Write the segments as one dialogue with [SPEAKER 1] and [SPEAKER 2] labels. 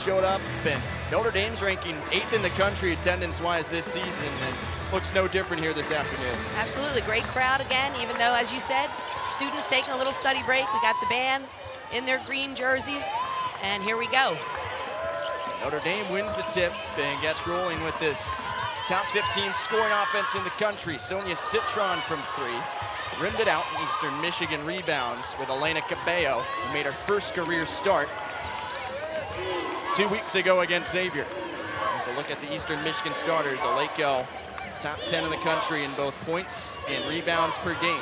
[SPEAKER 1] showed up, and Notre Dame's ranking 8th in the country attendance-wise this season, and looks no different here this afternoon.
[SPEAKER 2] Absolutely, great crowd again, even though, as you said, students taking a little study break. We got the band in their green jerseys, and here we go.
[SPEAKER 1] Notre Dame wins the tip and gets rolling with this top 15 scoring offense in the country. Sonia Citron from 3. Rimmed it out in Eastern Michigan rebounds with Elena Cabello, who made her first career start 2 weeks ago against Xavier. Here's a look at the Eastern Michigan starters. Aleko, top 10 in the country in both points and rebounds per game.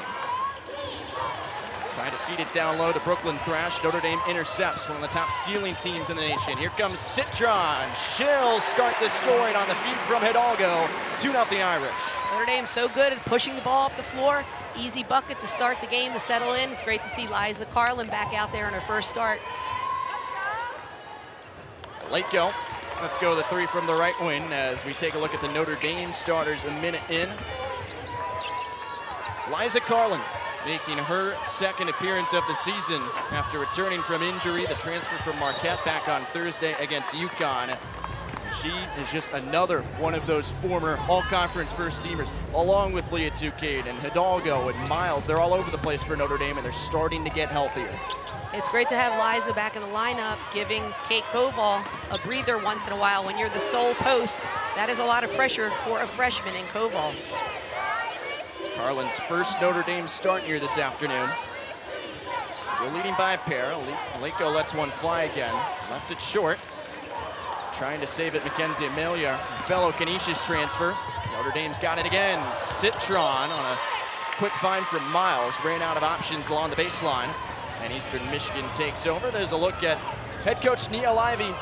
[SPEAKER 1] Trying to feed it down low to Brooklyn Thrash. Notre Dame intercepts, one of the top stealing teams in the nation. Here comes Citron. She'll start the scoring on the feed from Hidalgo. 2-0 Irish.
[SPEAKER 2] Notre Dame so good at pushing the ball up the floor. Easy bucket to start the game, to settle in. It's great to see Liza Carlin back out there in her first start.
[SPEAKER 1] Late go. Let's go the 3 from the right wing as we take a look at the Notre Dame starters a minute in. Liza Carlin making her second appearance of the season after returning from injury. The transfer from Marquette back on Thursday against UConn. She is just another one of those former all-conference first-teamers, along with Liatu King and Hidalgo and Miles. They're all over the place for Notre Dame, and they're starting to get healthier.
[SPEAKER 2] It's great to have Liza back in the lineup, giving Kate Koval a breather once in a while. When you're the sole post, that is a lot of pressure for a freshman in Koval.
[SPEAKER 1] It's Carlin's first Notre Dame start here this afternoon. Still leading by a pair. Aleko lets one fly again. Left it short. Trying to save it, Mackenzie Amelia, fellow Canisius transfer. Notre Dame's got it again. Citron on a quick find from Miles. Ran out of options along the baseline. And Eastern Michigan takes over. There's a look at head coach Nia Livey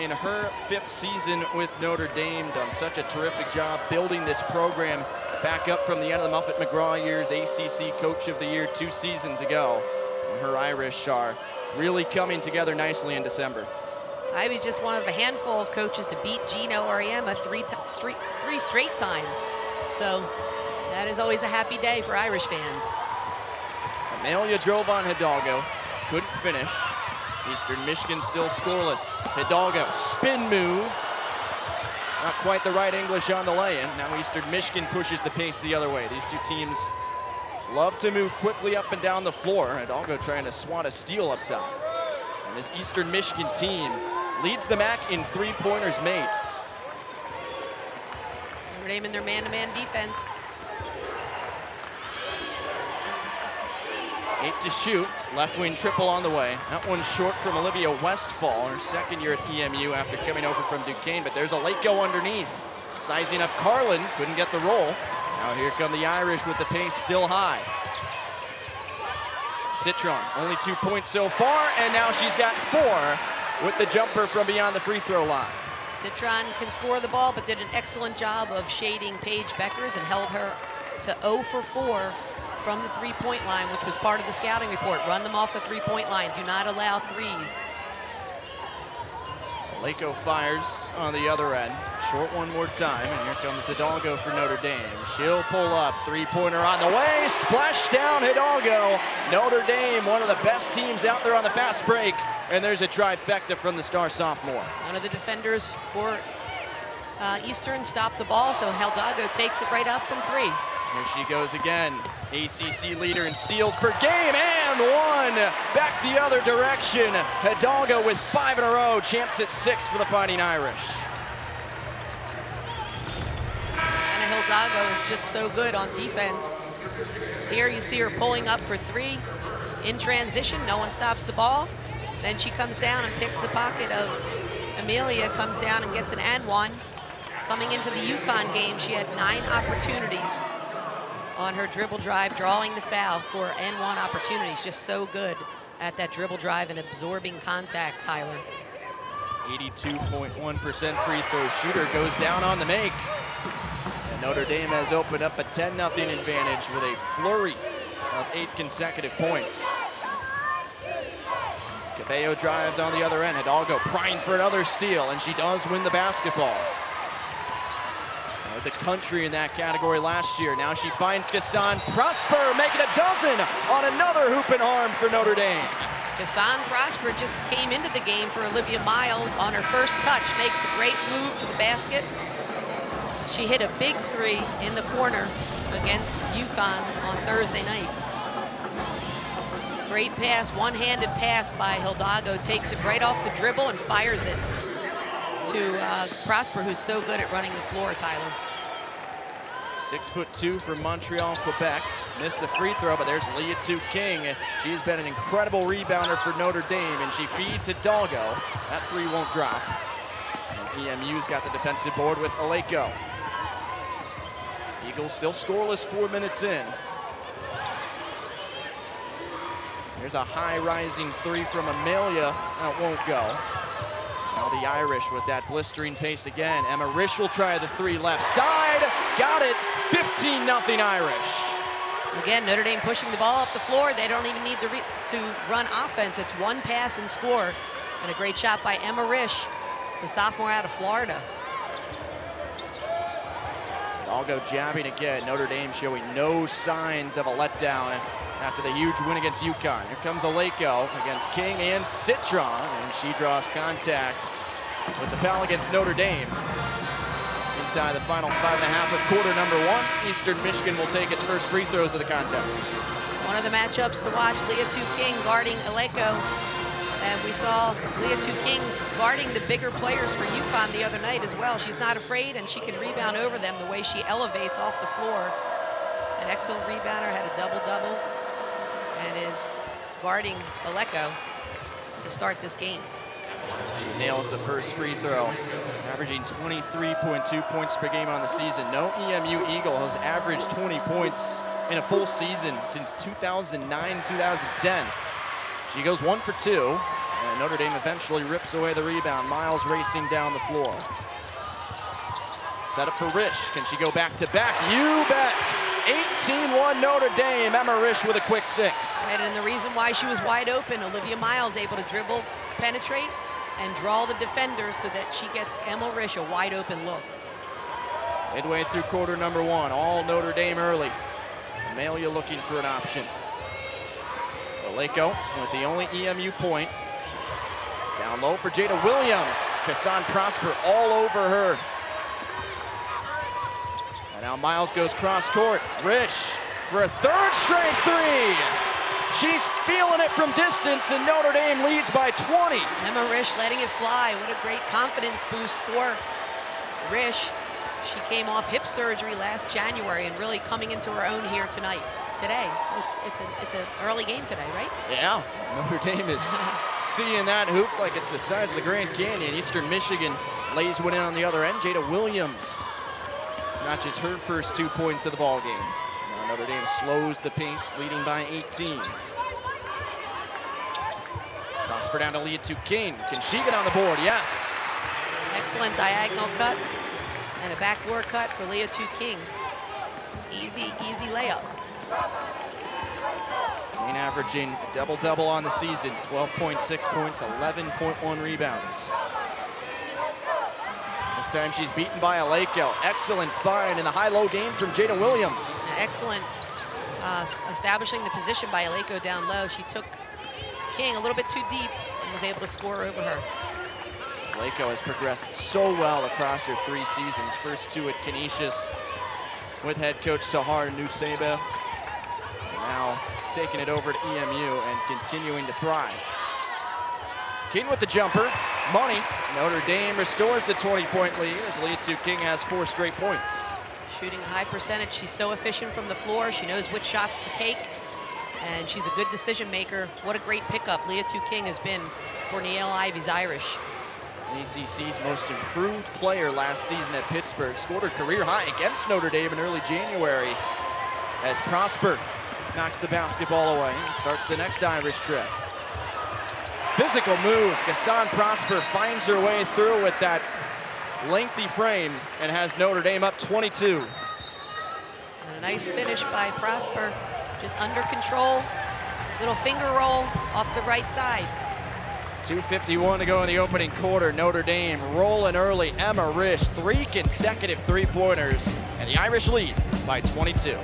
[SPEAKER 1] in her 5th season with Notre Dame. Done such a terrific job building this program back up from the end of the Muffet McGraw years. ACC Coach of the Year 2 seasons ago. And her Irish are really coming together nicely in December.
[SPEAKER 2] Ivey's just one of a handful of coaches to beat Gino Auriemma three straight times. So that is always a happy day for Irish fans.
[SPEAKER 1] Amelia drove on Hidalgo, couldn't finish. Eastern Michigan still scoreless. Hidalgo, spin move. Not quite the right English on the lay-in. Now Eastern Michigan pushes the pace the other way. These two teams love to move quickly up and down the floor. Hidalgo trying to swat a steal up top. And this Eastern Michigan team leads the MAC in 3-pointers made.
[SPEAKER 2] Notre Dame in their man-to-man defense.
[SPEAKER 1] 8 to shoot, left wing triple on the way. That one's short from Olivia Westfall, her second year at EMU after coming over from Duquesne, but there's a late go underneath. Sizing up Carlin, couldn't get the roll. Now here come the Irish with the pace still high. Citron, only 2 points so far, and now she's got 4 with the jumper from beyond the free throw line.
[SPEAKER 2] Citron can score the ball, but did an excellent job of shading Paige Beckers and held her to 0 for 4 from the 3-point line, which was part of the scouting report. Run them off the 3-point line. Do not allow threes.
[SPEAKER 1] Aleko fires on the other end. Short one more time, and here comes Hidalgo for Notre Dame. She'll pull up, 3-pointer on the way, splash down Hidalgo. Notre Dame, one of the best teams out there on the fast break, and there's a trifecta from the star sophomore.
[SPEAKER 2] One of the defenders for Eastern stopped the ball, so Hidalgo takes it right up from 3.
[SPEAKER 1] Here she goes again. ACC leader in steals per game, and 1 back the other direction. Hidalgo with 5 in a row, chance at 6 for the Fighting Irish.
[SPEAKER 2] Anna Hidalgo is just so good on defense. Here you see her pulling up for 3 in transition. No one stops the ball. Then she comes down and picks the pocket of Amelia, comes down and gets an and 1. Coming into the UConn game, she had 9 opportunities on her dribble drive, drawing the foul for N1 opportunities. Just so good at that dribble drive and absorbing contact, Tyler.
[SPEAKER 1] 82.1% free throw shooter goes down on the make. And Notre Dame has opened up a 10-0 advantage with a flurry of 8 consecutive points. Cabello drives on the other end. Hidalgo primed for another steal, and she does win the basketball. The country in that category last year. Now she finds Gassan Prosper making a dozen on another hoop and arm for Notre Dame.
[SPEAKER 2] Kassan Prosper just came into the game for Olivia Miles on her first touch, makes a great move to the basket. She hit a big three in the corner against UConn on Thursday night. Great pass, one-handed pass by Hidalgo, takes it right off the dribble and fires it to Prosper, who's so good at running the floor, Tyler.
[SPEAKER 1] 6'2" from Montreal, Quebec. Missed the free throw, but there's Liatu King. She's been an incredible rebounder for Notre Dame, and she feeds Hidalgo. That three won't drop. And EMU's got the defensive board with Aleko. Eagles still scoreless 4 minutes in. There's a high rising three from Amelia. That won't go. Now the Irish with that blistering pace again. Emma Risch will try the three left side. Got it. 15-0 Irish.
[SPEAKER 2] Again, Notre Dame pushing the ball up the floor. They don't even need to run offense. It's one pass and score. And a great shot by Emma Risch, the sophomore out of Florida.
[SPEAKER 1] I'll go jabbing again. Notre Dame showing no signs of a letdown after the huge win against UConn. Here comes Aleko against King and Citron, and she draws contact with the foul against Notre Dame. Inside the final 5.5 of quarter number one, Eastern Michigan will take its first free throws of the contest.
[SPEAKER 2] One of the matchups to watch, Liatu King guarding Aleko. And we saw Liatu King guarding the bigger players for UConn the other night as well. She's not afraid, and she can rebound over them the way she elevates off the floor. An excellent rebounder, had a double-double, and is guarding Aleko to start this game.
[SPEAKER 1] She nails the first free throw, averaging 23.2 points per game on the season. No EMU Eagle has averaged 20 points in a full season since 2009-2010. She goes 1 for 2, and Notre Dame eventually rips away the rebound. Miles racing down the floor. Set up for Risch. Can she go back to back? You bet. 18-1 Notre Dame. Emma Risch with a quick 6.
[SPEAKER 2] And the reason why she was wide open, Olivia Miles able to dribble, penetrate, and draw the defenders so that she gets Emma Risch a wide open look.
[SPEAKER 1] Midway through quarter number one, all Notre Dame early. Amelia looking for an option. Aleko with the only EMU point. Down low for Jada Williams. Kassan Prosper all over her. And now Miles goes cross court. Risch for a third straight three. She's feeling it from distance, and Notre Dame leads by 20.
[SPEAKER 2] Emma Risch letting it fly. What a great confidence boost for Risch. She came off hip surgery last January and really coming into her own here today. It's an early game today, right?
[SPEAKER 1] Yeah, Notre Dame is seeing that hoop like it's the size of the Grand Canyon. Eastern Michigan lays one in on the other end. Jada Williams notches her first 2 points of the ball game. Now Notre Dame slows the pace, leading by 18. Prosper down to Liatu King. Can she get on the board? Yes.
[SPEAKER 2] Excellent diagonal cut and a backdoor cut for Liatu King. Easy layup.
[SPEAKER 1] King averaging double-double on the season, 12.6 points, 11.1 rebounds. This time she's beaten by Aleko. Excellent find in the high-low game from Jada Williams.
[SPEAKER 2] Excellent establishing the position by Aleko down low. She took King a little bit too deep and was able to score over her.
[SPEAKER 1] Aleko has progressed so well across her 3 seasons. First 2 at Canisius with head coach Sahar Nuseba. Now taking it over to EMU and continuing to thrive. King with the jumper, money. Notre Dame restores the 20-point lead as Liatu King has 4 straight points.
[SPEAKER 2] Shooting a high percentage. She's so efficient from the floor. She knows which shots to take, and she's a good decision maker. What a great pickup Liatu King has been for Niele Ivy's Irish.
[SPEAKER 1] ACC's most improved player last season at Pittsburgh. Scored her career high against Notre Dame in early January as Prosper knocks the basketball away and starts the next Irish trip. Physical move. Kassan Prosper finds her way through with that lengthy frame and has Notre Dame up 22.
[SPEAKER 2] And a nice finish by Prosper. Just under control. Little finger roll off the right side.
[SPEAKER 1] 2:51 to go in the opening quarter. Notre Dame rolling early. Emma Risch, 3 consecutive three-pointers, and the Irish lead by 22.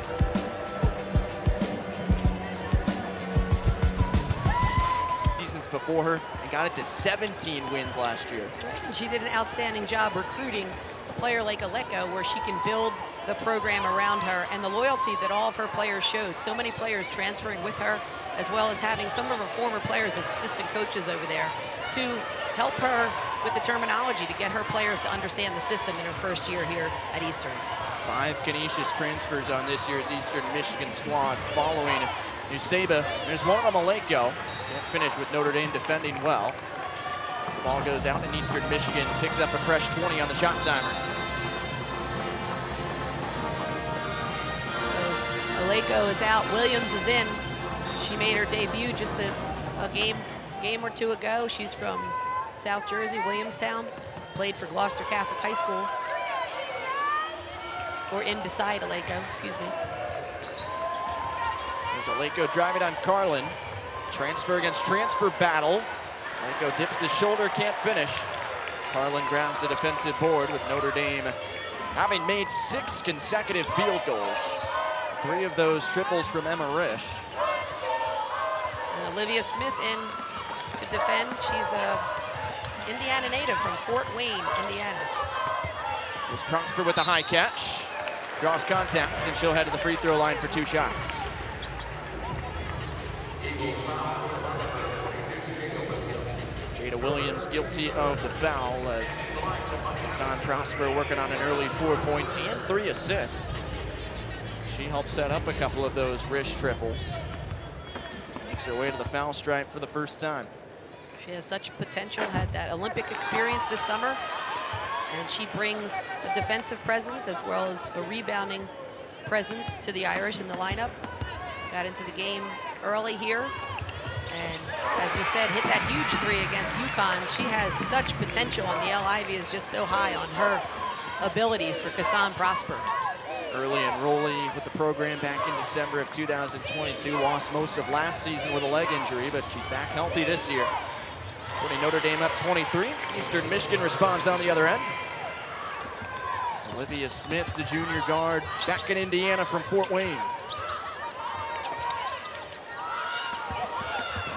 [SPEAKER 1] before her and got it to 17 wins last year.
[SPEAKER 2] She did an outstanding job recruiting a player like Aleko, where she can build the program around her, and the loyalty that all of her players showed. So many players transferring with her, as well as having some of her former players as assistant coaches over there to help her with the terminology to get her players to understand the system in her first year here at Eastern.
[SPEAKER 1] 5 Canisius transfers on this year's Eastern Michigan squad following Nuseba. There's one of them, Aleko. Can't finish with Notre Dame defending well. The ball goes out and Eastern Michigan picks up a fresh 20 on the shot timer.
[SPEAKER 2] So Aleko is out, Williams is in. She made her debut just a game or two ago. She's from South Jersey, Williamstown. Played for Gloucester Catholic High School. Or in beside Aleko, excuse me.
[SPEAKER 1] There's Aleko driving on Carlin. Transfer against transfer battle. Aleko dips the shoulder, can't finish. Carlin grabs the defensive board with Notre Dame having made 6 consecutive field goals. 3 of those triples from Emma Risch.
[SPEAKER 2] And Olivia Smith in to defend. She's a Indiana native from Fort Wayne, Indiana.
[SPEAKER 1] Here's Prosper with the high catch. Draws contact, and she'll head to the free throw line for 2 shots. Jada Williams guilty of the foul as Hassan Prosper working on an early 4 points and 3 assists. She helped set up a couple of those Risch triples. Makes her way to the foul stripe for the first time.
[SPEAKER 2] She has such potential, had that Olympic experience this summer, and she brings a defensive presence as well as a rebounding presence to the Irish in the lineup. Got into the game early here, and as we said, hit that huge 3 against UConn. She has such potential, and the L. Ivy is just so high on her abilities for Hassan Prosper.
[SPEAKER 1] Early enrollee with the program back in December of 2022. Lost most of last season with a leg injury, but she's back healthy this year. Putting Notre Dame up 23. Eastern Michigan responds on the other end. Olivia Smith, the junior guard, back in Indiana from Fort Wayne.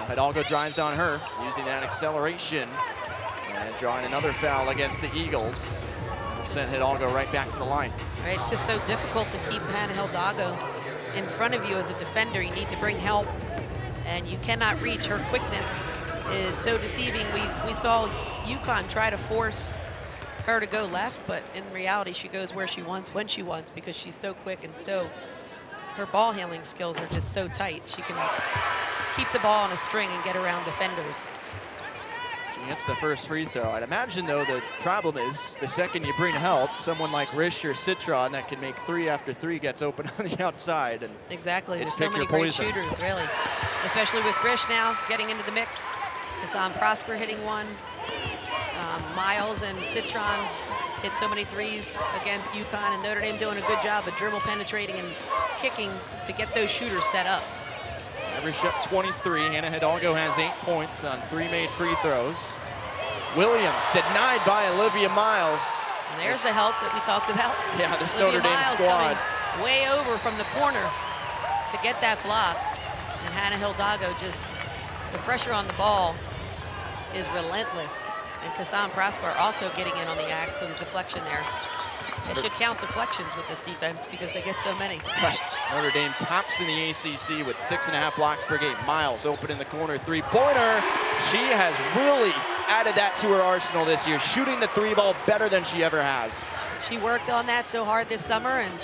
[SPEAKER 1] Hidalgo drives on her, using that acceleration and drawing another foul against the Eagles. That'll send Hidalgo right back to the line.
[SPEAKER 2] Right, it's just so difficult to keep Hannah Hidalgo in front of you as a defender. You need to bring help, and you cannot reach. Her quickness is so deceiving. We saw UConn try to force her to go left, but in reality, she goes where she wants, when she wants, because she's so quick and so, her ball handling skills are just so tight. She can keep the ball on a string and get around defenders.
[SPEAKER 1] She hits the first free throw. I'd imagine, though, the problem is the second you bring help, someone like Risch or Citron that can make 3 after 3 gets open on the outside. And
[SPEAKER 2] exactly, there's so many great shooters, really. Especially with Risch now getting into the mix. Hassan Prosper hitting one. Miles and Citron hit so many 3s against UConn, and Notre Dame doing a good job of dribble penetrating and kicking to get those shooters set up.
[SPEAKER 1] Irish up 23. Hannah Hidalgo has 8 points on 3 made free throws. Williams denied by Olivia Miles.
[SPEAKER 2] And there's the help that we talked about.
[SPEAKER 1] Yeah, this
[SPEAKER 2] Olivia
[SPEAKER 1] Notre Dame
[SPEAKER 2] Miles
[SPEAKER 1] squad.
[SPEAKER 2] Coming way over from the corner to get that block. And Hannah Hidalgo just, the pressure on the ball is relentless. And Hassan Prosper also getting in on the act with a deflection there. They should count deflections with this defense because they get so many.
[SPEAKER 1] Right. Notre Dame tops in the ACC with 6.5 blocks per game. Miles open in the corner, 3-pointer. She has really added that to her arsenal this year, shooting the 3 ball better than she ever has.
[SPEAKER 2] She worked on that so hard this summer, and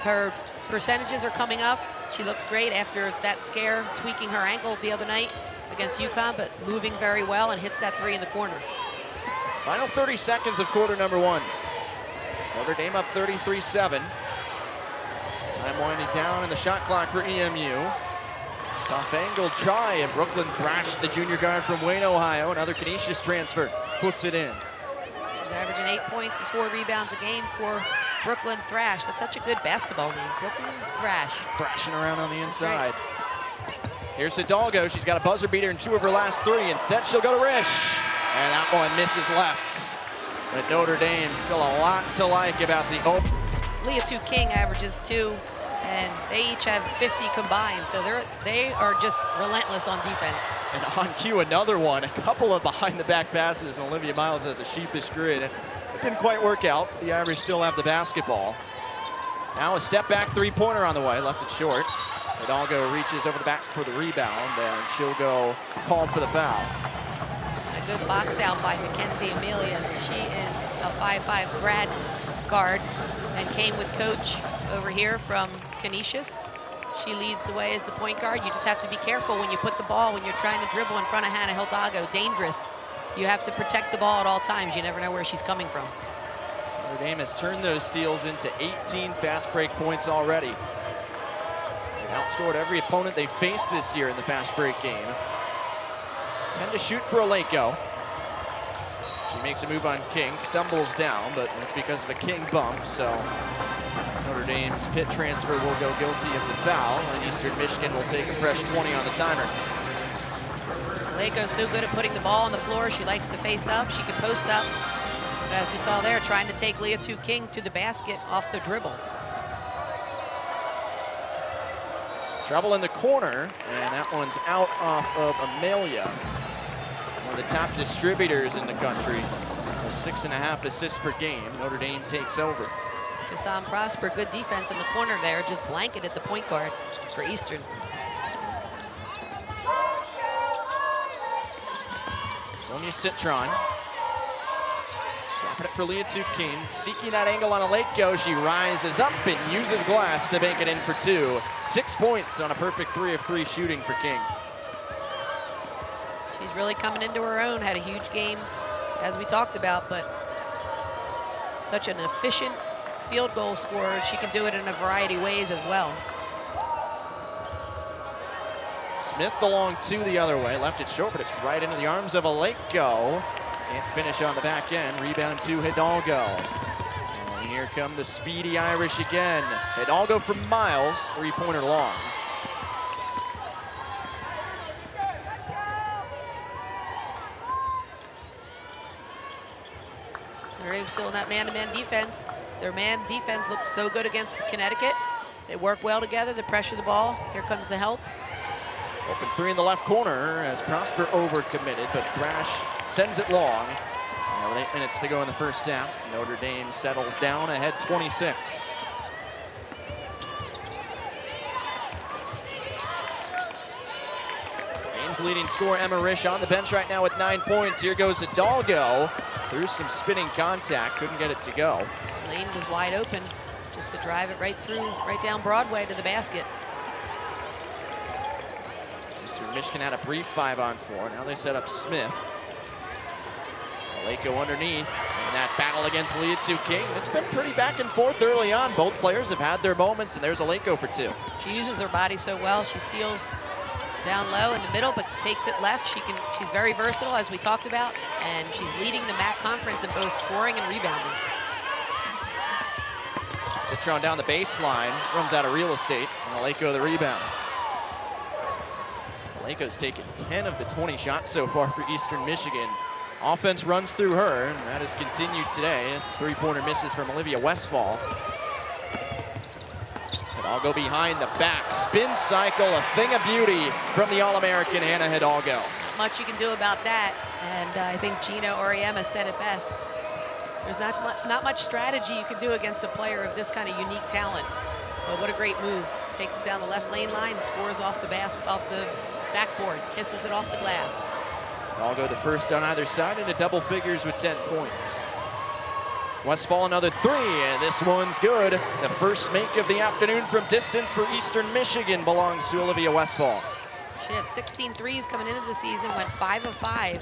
[SPEAKER 2] her percentages are coming up. She looks great after that scare, tweaking her ankle the other night against UConn, but moving very well and hits that 3 in the corner.
[SPEAKER 1] Final 30 seconds of quarter number 1. Notre Dame up 33-7. Time winding down in the shot clock for EMU. Tough angle try, and Brooklyn thrashed the junior guard from Wayne, Ohio. Another Canisius transfer puts it in.
[SPEAKER 2] She's averaging 8 points and 4 rebounds a game for Brooklyn Thrash. That's such a good basketball name, Brooklyn Thrash.
[SPEAKER 1] Thrashing around on the inside. Here's Hidalgo. She's got a buzzer beater in 2 of her last 3. Instead, she'll go to Risch. And that one misses left. But Notre Dame still a lot to like about the open.
[SPEAKER 2] Liatu King averages 2 and they each have 50 combined, so they are just relentless on defense.
[SPEAKER 1] And on cue, another one. A couple of behind-the-back passes, and Olivia Miles has a sheepish grin. It didn't quite work out. The Irish still have the basketball. Now a step-back three-pointer on the way, left it short. Hidalgo reaches over the back for the rebound, and she'll go called for the foul.
[SPEAKER 2] A good box out by Mackenzie Amelia. She is a 5'5" grad guard and came with coach over here from Canisius. She leads the way as the point guard. You just have to be careful when you put the ball, when you're trying to dribble in front of Hannah Hidalgo. Dangerous. You have to protect the ball at all times. You never know where she's coming from.
[SPEAKER 1] Notre Dame has turned those steals into 18 fast break points already. They've outscored every opponent they faced this year in the fast break game. 10 to shoot for Liatu. She makes a move on King, stumbles down, but that's because of a King bump, so Notre Dame's pit transfer will go guilty of the foul, and Eastern Michigan will take a fresh 20 on the timer.
[SPEAKER 2] Liatu's so good at putting the ball on the floor. She likes to face up. She can post up. But as we saw there, trying to take Liatu King to the basket off the dribble.
[SPEAKER 1] Trouble in the corner, and that one's out off of Amelia. One of the top distributors in the country. 6.5 assists per game. Notre Dame takes over.
[SPEAKER 2] Kassan Prosper, good defense in the corner there, just blanketed the point guard for Eastern.
[SPEAKER 1] Sonia Citron. Dropping it for Liatu King. Seeking that angle on Liatu. She rises up and uses glass to bank it in for 2. 6 points on a perfect 3 of 3 shooting for King.
[SPEAKER 2] She's really coming into her own. Had a huge game, as we talked about, but such an efficient field goal scorer. She can do it in a variety of ways as well.
[SPEAKER 1] Smith the long 2 the other way. Left it short, but it's right into the arms of Liatu. Can't finish on the back end. Rebound to Hidalgo. And here come the speedy Irish again. Hidalgo from Miles, 3-pointer long.
[SPEAKER 2] They're still in that man-to-man defense. Their man defense looks so good against Connecticut. They work well together. They pressure the ball. Here comes the help.
[SPEAKER 1] Open 3 in the left corner as Prosper overcommitted, but Thrash sends it long. With 8 minutes to go in the first half. Notre Dame settles down ahead 26. Dame's leading scorer Emma Risch on the bench right now with 9 points. Here goes Hidalgo through some spinning contact, couldn't get it to go.
[SPEAKER 2] Lane was wide open just to drive it right through, right down Broadway to the basket.
[SPEAKER 1] Eastern Michigan had a brief 5-on-4. Now they set up Smith. Liatu underneath, and that battle against Liatu King. It's been pretty back and forth early on. Both players have had their moments, and there's Liatu for 2.
[SPEAKER 2] She uses her body so well. She seals down low in the middle, but takes it left. She's very versatile, as we talked about, and she's leading the MAC conference in both scoring and rebounding.
[SPEAKER 1] Citron down the baseline, runs out of real estate, and Liatu the rebound. Liatu's taken 10 of the 20 shots so far for Eastern Michigan. Offense runs through her, and that has continued today as the 3-pointer misses from Olivia Westphal. I'll go behind the back. Spin cycle, a thing of beauty from the All-American Hannah Hidalgo.
[SPEAKER 2] Not much you can do about that, and I think Gina Oriema said it best. There's not much strategy you can do against a player of this kind of unique talent. But what a great move. Takes it down the left lane line, scores off the backboard, kisses it off the glass.
[SPEAKER 1] Hidalgo the first on either side into double figures with 10 points. Westphal another 3, and this one's good. The first make of the afternoon from distance for Eastern Michigan belongs to Olivia Westphal.
[SPEAKER 2] She had 16 threes coming into the season, went 5 of 5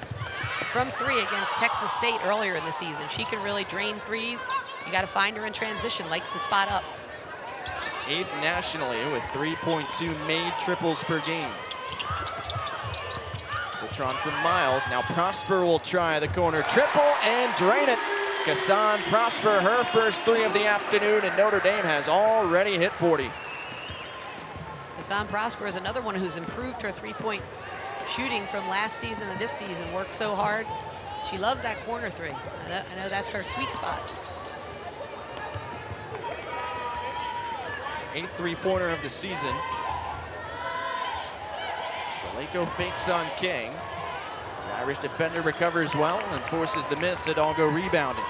[SPEAKER 2] from 3 against Texas State earlier in the season. She can really drain threes. You got to find her in transition, likes to spot up.
[SPEAKER 1] She's 8th nationally with 3.2 made triples per game. Citron from Miles. Now Prosper will try the corner triple and drain it. Kassan Prosper, her first 3 of the afternoon, and Notre Dame has already hit 40.
[SPEAKER 2] Kassan Prosper is another one who's improved her 3-point shooting from last season to this season. Worked so hard. She loves that corner 3. I know that's her sweet spot.
[SPEAKER 1] 8th three-pointer of the season. So Laco fakes on King. The Irish defender recovers well and forces the miss. Hidalgo rebounding.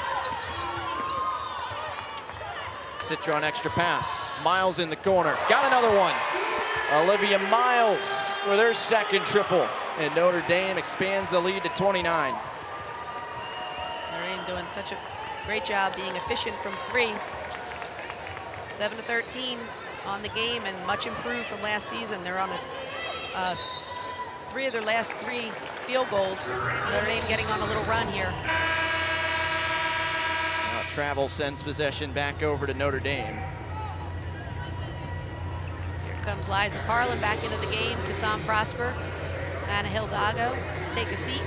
[SPEAKER 1] Citron extra pass. Miles in the corner. Got another one. Olivia Miles with her second triple. And Notre Dame expands the lead to 29.
[SPEAKER 2] Notre Dame doing such a great job being efficient from three. 7-13 on the game and much improved from last season. They're on a 3 of their last 3 field goals. So Notre Dame getting on a little run here.
[SPEAKER 1] Now Travel sends possession back over to Notre Dame.
[SPEAKER 2] Here comes Liza Carlin back into the game. Kassam Prosper, Anna Hidalgo to take a seat.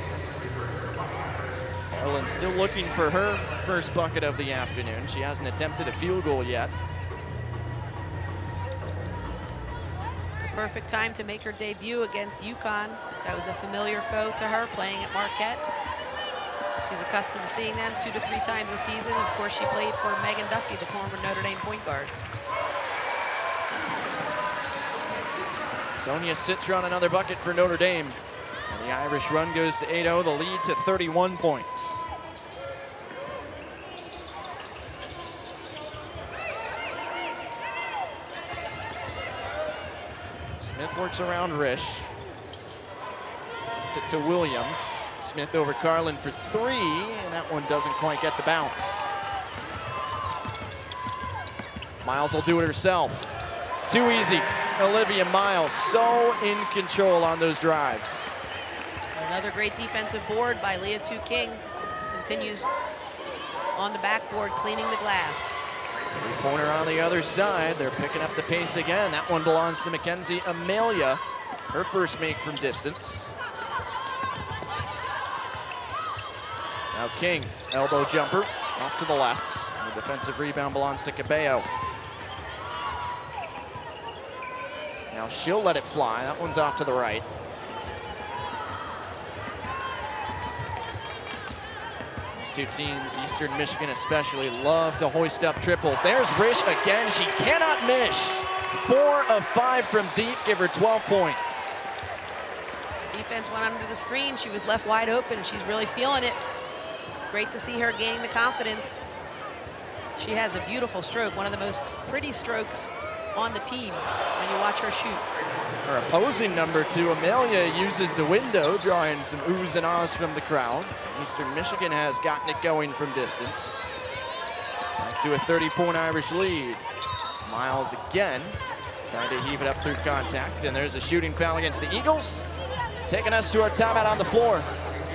[SPEAKER 1] Carlin still looking for her first bucket of the afternoon. She hasn't attempted a field goal yet.
[SPEAKER 2] Perfect time to make her debut against UConn. That was a familiar foe to her, playing at Marquette. She's accustomed to seeing them 2 to 3 times a season. Of course, she played for Megan Duffy, the former Notre Dame point guard.
[SPEAKER 1] Sonia Citron, another bucket for Notre Dame. And the Irish run goes to 8-0, the lead to 31 points. Smith works around Risch. To Williams. Smith over Carlin for 3, and that one doesn't quite get the bounce. Miles will do it herself. Too easy. Olivia Miles so in control on those drives.
[SPEAKER 2] Another great defensive board by Liatu King. Continues on the backboard, cleaning the glass.
[SPEAKER 1] Three-pointer on the other side. They're picking up the pace again. That one belongs to Mackenzie Amelia. Her first make from distance. Now King, elbow jumper, off to the left. And the defensive rebound belongs to Cabello. Now she'll let it fly. That one's off to the right. These two teams, Eastern Michigan especially, love to hoist up triples. There's Risch again. She cannot miss. 4 of 5 from deep, give her 12 points.
[SPEAKER 2] Defense went under the screen. She was left wide open. She's really feeling it. It's great to see her gaining the confidence. She has a beautiful stroke, one of the most pretty strokes on the team when you watch her shoot.
[SPEAKER 1] Her opposing number 2, Amelia, uses the window, drawing some oohs and ahs from the crowd. Eastern Michigan has gotten it going from distance. Back to a 30-point Irish lead. Miles again, trying to heave it up through contact, and there's a shooting foul against the Eagles. Taking us to our timeout on the floor.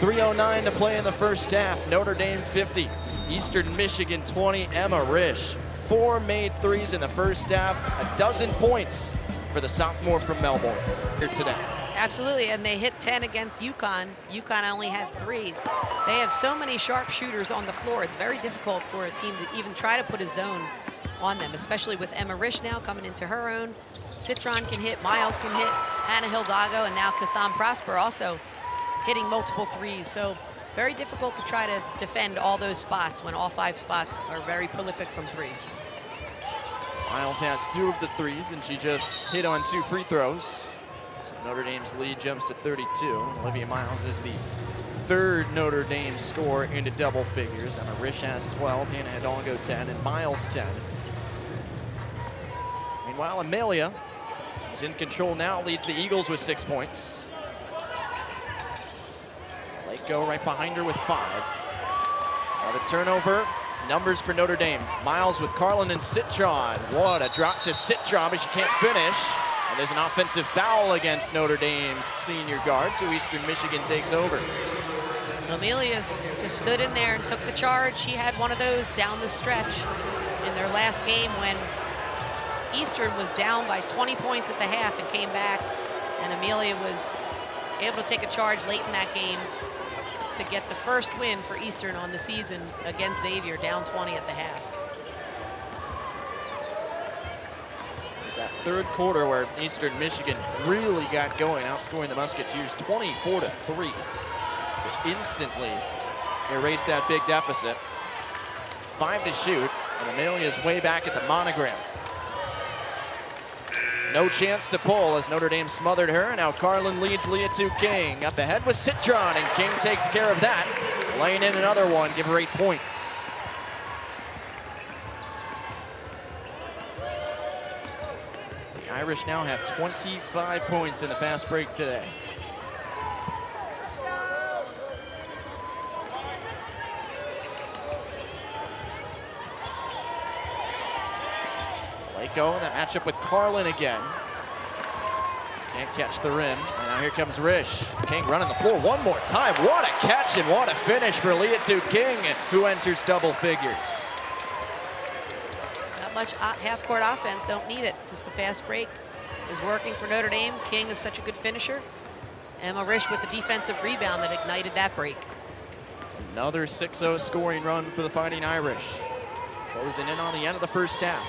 [SPEAKER 1] 3:09 to play in the first half. Notre Dame 50, Eastern Michigan 20. Emma Risch, 4 made threes in the first half, 12 points for the sophomore from Melbourne here today.
[SPEAKER 2] Absolutely, and they hit 10 against UConn. UConn only had 3. They have so many sharp shooters on the floor. It's very difficult for a team to even try to put a zone on them, especially with Emma Risch now coming into her own. Citron can hit, Miles can hit, Anna Hidalgo, and now Kassam Prosper also hitting multiple threes. So very difficult to try to defend all those spots when all 5 spots are very prolific from 3.
[SPEAKER 1] Miles has 2 of the threes, and she just hit on 2 free throws. So Notre Dame's lead jumps to 32. Olivia Miles is the 3rd Notre Dame scorer into double figures. Emma Risch has 12, Hannah Hidalgo 10, and Miles 10. Meanwhile, Amelia is in control now, leads the Eagles with 6 points. Laco right behind her with 5. Now the turnover, numbers for Notre Dame. Miles with Carlin and Citron. What a drop to Citron, but she can't finish. And there's an offensive foul against Notre Dame's senior guard, so Eastern Michigan takes over.
[SPEAKER 2] Amelia's just stood in there and took the charge. She had one of those down the stretch in their last game when Eastern was down by 20 points at the half and came back, and Amelia was able to take a charge late in that game to get the first win for Eastern on the season against Xavier, down 20 at the half.
[SPEAKER 1] It was that 3rd quarter where Eastern Michigan really got going, outscoring the Musketeers 24-3. To instantly erase that big deficit. 5 to shoot, and Amelia's way back at the monogram. no chance to pull as Notre Dame smothered her. Now Carlin leads Liatu King. Up ahead with Citron, and King takes care of that. Laying in another one, give her 8 points. The Irish now have 25 points in the fast break today. Go, that matchup with Carlin again. Can't catch the rim. And now here comes Risch. King running the floor one more time. What a catch and what a finish for Liatu King, who enters double figures.
[SPEAKER 2] Not much half-court offense, don't need it. Just the fast break is working for Notre Dame. King is such a good finisher. Emma Risch with the defensive rebound that ignited that break.
[SPEAKER 1] Another 6-0 scoring run for the Fighting Irish. Closing in on the end of the first half.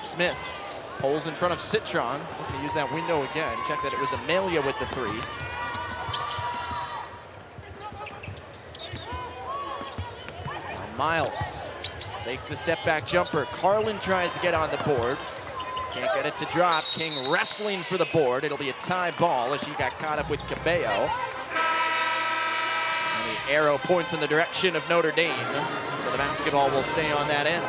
[SPEAKER 1] Smith pulls in front of Citron. Looking to use that window again. Check that it was Amelia with the 3. Now Miles fakes the step back jumper. Carlin tries to get on the board. Can't get it to drop. King wrestling for the board. It'll be a tie ball as she got caught up with Cabello. And the arrow points in the direction of Notre Dame. So the basketball will stay on that end.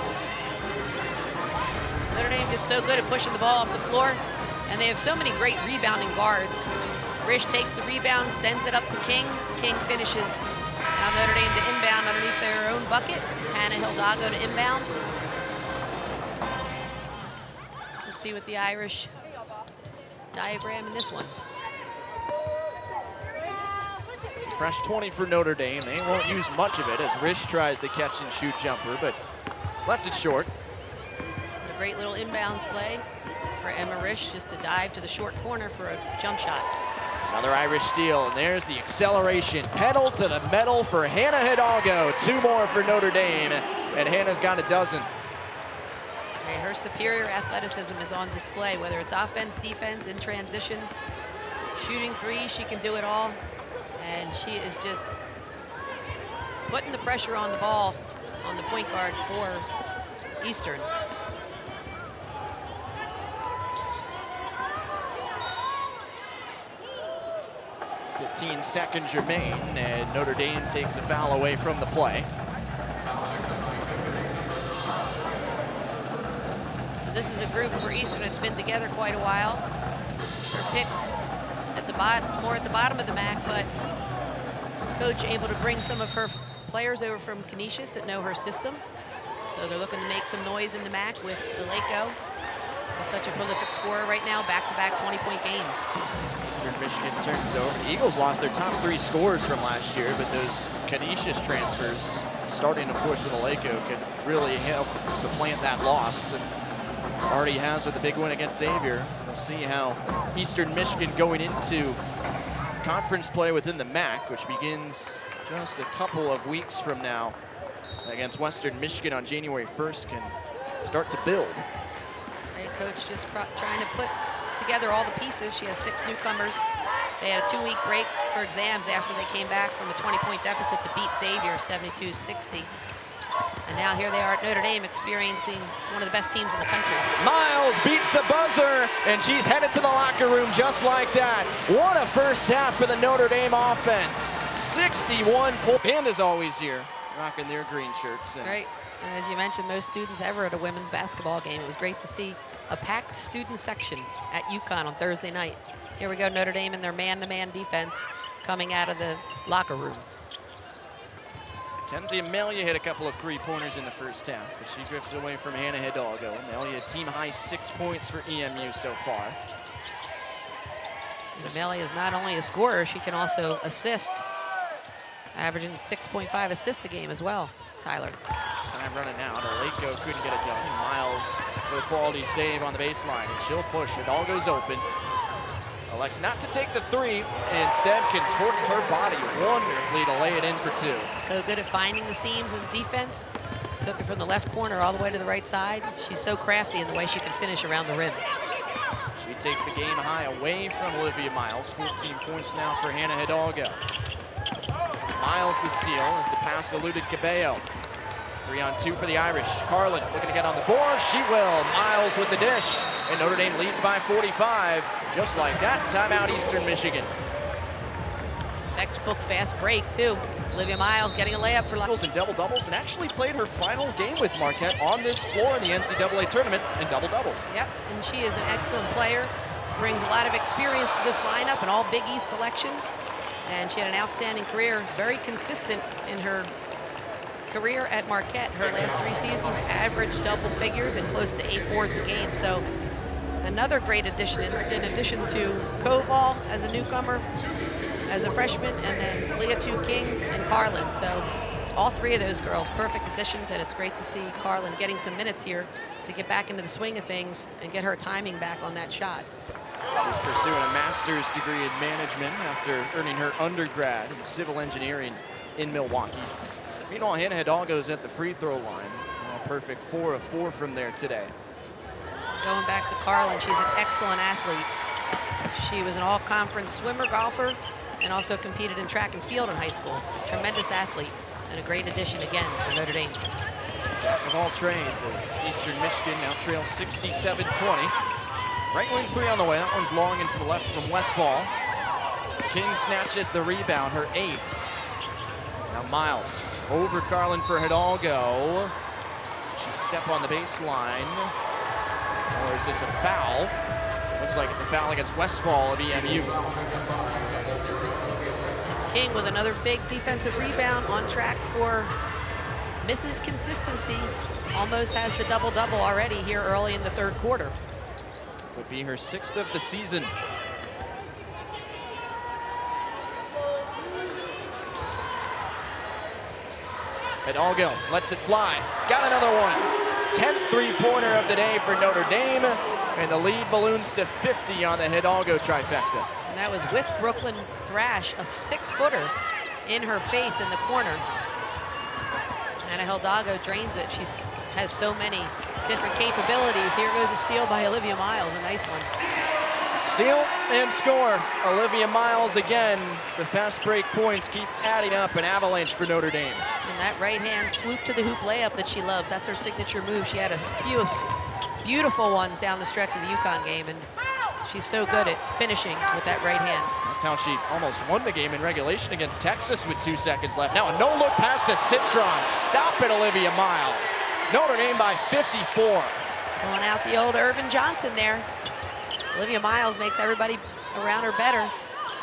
[SPEAKER 2] Notre Dame just so good at pushing the ball up the floor, and they have so many great rebounding guards. Risch takes the rebound, sends it up to King. King finishes. Now Notre Dame to inbound underneath their own bucket. Hannah Hidalgo to inbound. Let's see what the Irish diagram in this one.
[SPEAKER 1] Fresh 20 for Notre Dame. They won't use much of it as Risch tries the catch and shoot jumper, but left it short.
[SPEAKER 2] Great little inbounds play for Emma Risch, just to dive to the short corner for a jump shot.
[SPEAKER 1] Another Irish steal, and there's the acceleration. Pedal to the metal for Hannah Hidalgo. 2 more for Notre Dame, and Hannah's got a dozen.
[SPEAKER 2] Okay, her superior athleticism is on display, whether it's offense, defense, in transition, shooting 3, she can do it all. And she is just putting the pressure on the ball on the point guard for Eastern.
[SPEAKER 1] 15 seconds remain, and Notre Dame takes a foul away from the play.
[SPEAKER 2] So this is a group for Eastern that's been together quite a while. They're picked at the bottom, more at the bottom of the MAC, but coach able to bring some of her players over from Canisius that know her system. So they're looking to make some noise in the MAC with Liatu. Is such a prolific scorer right now, back-to-back 20-point games.
[SPEAKER 1] Eastern Michigan turns it over. The Eagles lost their top 3 scorers from last year, but those Canisius transfers, starting of course with Liatu, could really help supplant that loss, and already has with the big win against Xavier. We'll see how Eastern Michigan going into conference play within the MAC, which begins just a couple of weeks from now against Western Michigan on January 1st, can start to build.
[SPEAKER 2] Coach just trying to put together all the pieces. She has 6 newcomers. They had a 2-week break for exams after they came back from a 20-point deficit to beat Xavier 72-60. And now here they are at Notre Dame experiencing one of the best teams in the country.
[SPEAKER 1] Miles beats the buzzer, and she's headed to the locker room just like that. What a first half for the Notre Dame offense. 61 points. Band is always here, rocking their green shirts.
[SPEAKER 2] Right, and as you mentioned, most students ever at a women's basketball game. It was great to see a packed student section at UConn on Thursday night. Here we go, Notre Dame in their man-to-man defense coming out of the locker room.
[SPEAKER 1] Kenzie Amelia hit a couple of 3-pointers in the first half, but she drifts away from Hannah Hidalgo. Amelia team-high 6 points for EMU so far.
[SPEAKER 2] Amelia is not only a scorer, she can also assist, averaging 6.5 assists a game as well, Tyler.
[SPEAKER 1] Time running out. Liatu couldn't get it done. Miles with a quality save on the baseline, and she'll push. Hidalgo's open. Elects not to take the 3, and instead contorts her body wonderfully to lay it in for 2.
[SPEAKER 2] So good at finding the seams in the defense. Took it from the left corner all the way to the right side. She's so crafty in the way she can finish around the rim.
[SPEAKER 1] She takes the game high away from Olivia Miles. 14 points now for Hannah Hidalgo. Miles the steal as the pass eluded Cabello. 3-on-2 for the Irish. Carlin looking to get on the board. She will. Miles with the dish. And Notre Dame leads by 45. Just like that, timeout Eastern Michigan.
[SPEAKER 2] Textbook fast break, too. Olivia Miles getting a layup for
[SPEAKER 1] and double-doubles, and actually played her final game with Marquette on this floor in the NCAA tournament in double-double.
[SPEAKER 2] Yep, and she is an excellent player. Brings a lot of experience to this lineup, an all Big East selection. And she had an outstanding career, very consistent in her career at Marquette. Her last 3 seasons averaged double figures and close to 8 boards a game. So another great addition in addition to Koval as a newcomer, as a freshman, and then Liatu King and Carlin. So all 3 of those girls, perfect additions, and it's great to see Carlin getting some minutes here to get back into the swing of things and get her timing back on that shot.
[SPEAKER 1] She's pursuing a master's degree in management after earning her undergrad in civil engineering in Milwaukee. Meanwhile, Hannah Hidalgo's at the free throw line. A perfect 4 of 4 from there today.
[SPEAKER 2] Going back to Carlin, she's an excellent athlete. She was an all-conference swimmer, golfer, and also competed in track and field in high school. Tremendous athlete and a great addition again for Notre Dame.
[SPEAKER 1] Jack of all trades as Eastern Michigan now trails 67-20. Right wing 3 on the way. That one's long into the left from Westfall. King snatches the rebound, her 8th. Now Miles over Carlin for Hidalgo. She step on the baseline. Or is this a foul? Looks like it's a foul against Westfall of EMU.
[SPEAKER 2] King with another big defensive rebound, on track for Mrs. Consistency. Almost has the double-double already here early in the 3rd quarter.
[SPEAKER 1] Would be her 6th of the season. Hidalgo lets it fly. Got another one. 10th three-pointer of the day for Notre Dame. And the lead balloons to 50 on the Hidalgo trifecta.
[SPEAKER 2] And that was with Brooklyn Thrash, a 6-footer in her face in the corner. And Hidalgo drains it. She has so many different capabilities. Here goes a steal by Olivia Miles, a nice one.
[SPEAKER 1] Steal and score. Olivia Miles again. The fast break points keep adding up, an avalanche for Notre Dame.
[SPEAKER 2] And that right-hand swoop to the hoop layup that she loves, that's her signature move. She had a few beautiful ones down the stretch of the UConn game, and she's so good at finishing with that right hand.
[SPEAKER 1] That's how she almost won the game in regulation against Texas with 2 seconds left. Now a no-look pass to Citron. Stop it, Olivia Miles. Notre Dame by 54.
[SPEAKER 2] Pulling out the old Irvin Johnson there. Olivia Miles makes everybody around her better.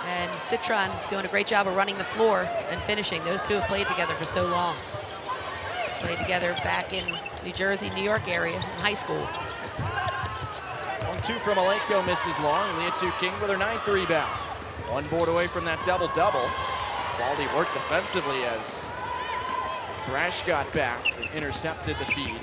[SPEAKER 2] And Citron doing a great job of running the floor and finishing. Those two have played together for so long. Played together back in New Jersey, New York area in high school.
[SPEAKER 1] 1-2 from Alenko, misses long. Liatu King with her 9th rebound. 1 board away from that double-double. Quality work defensively as Thrash got back and intercepted the feed.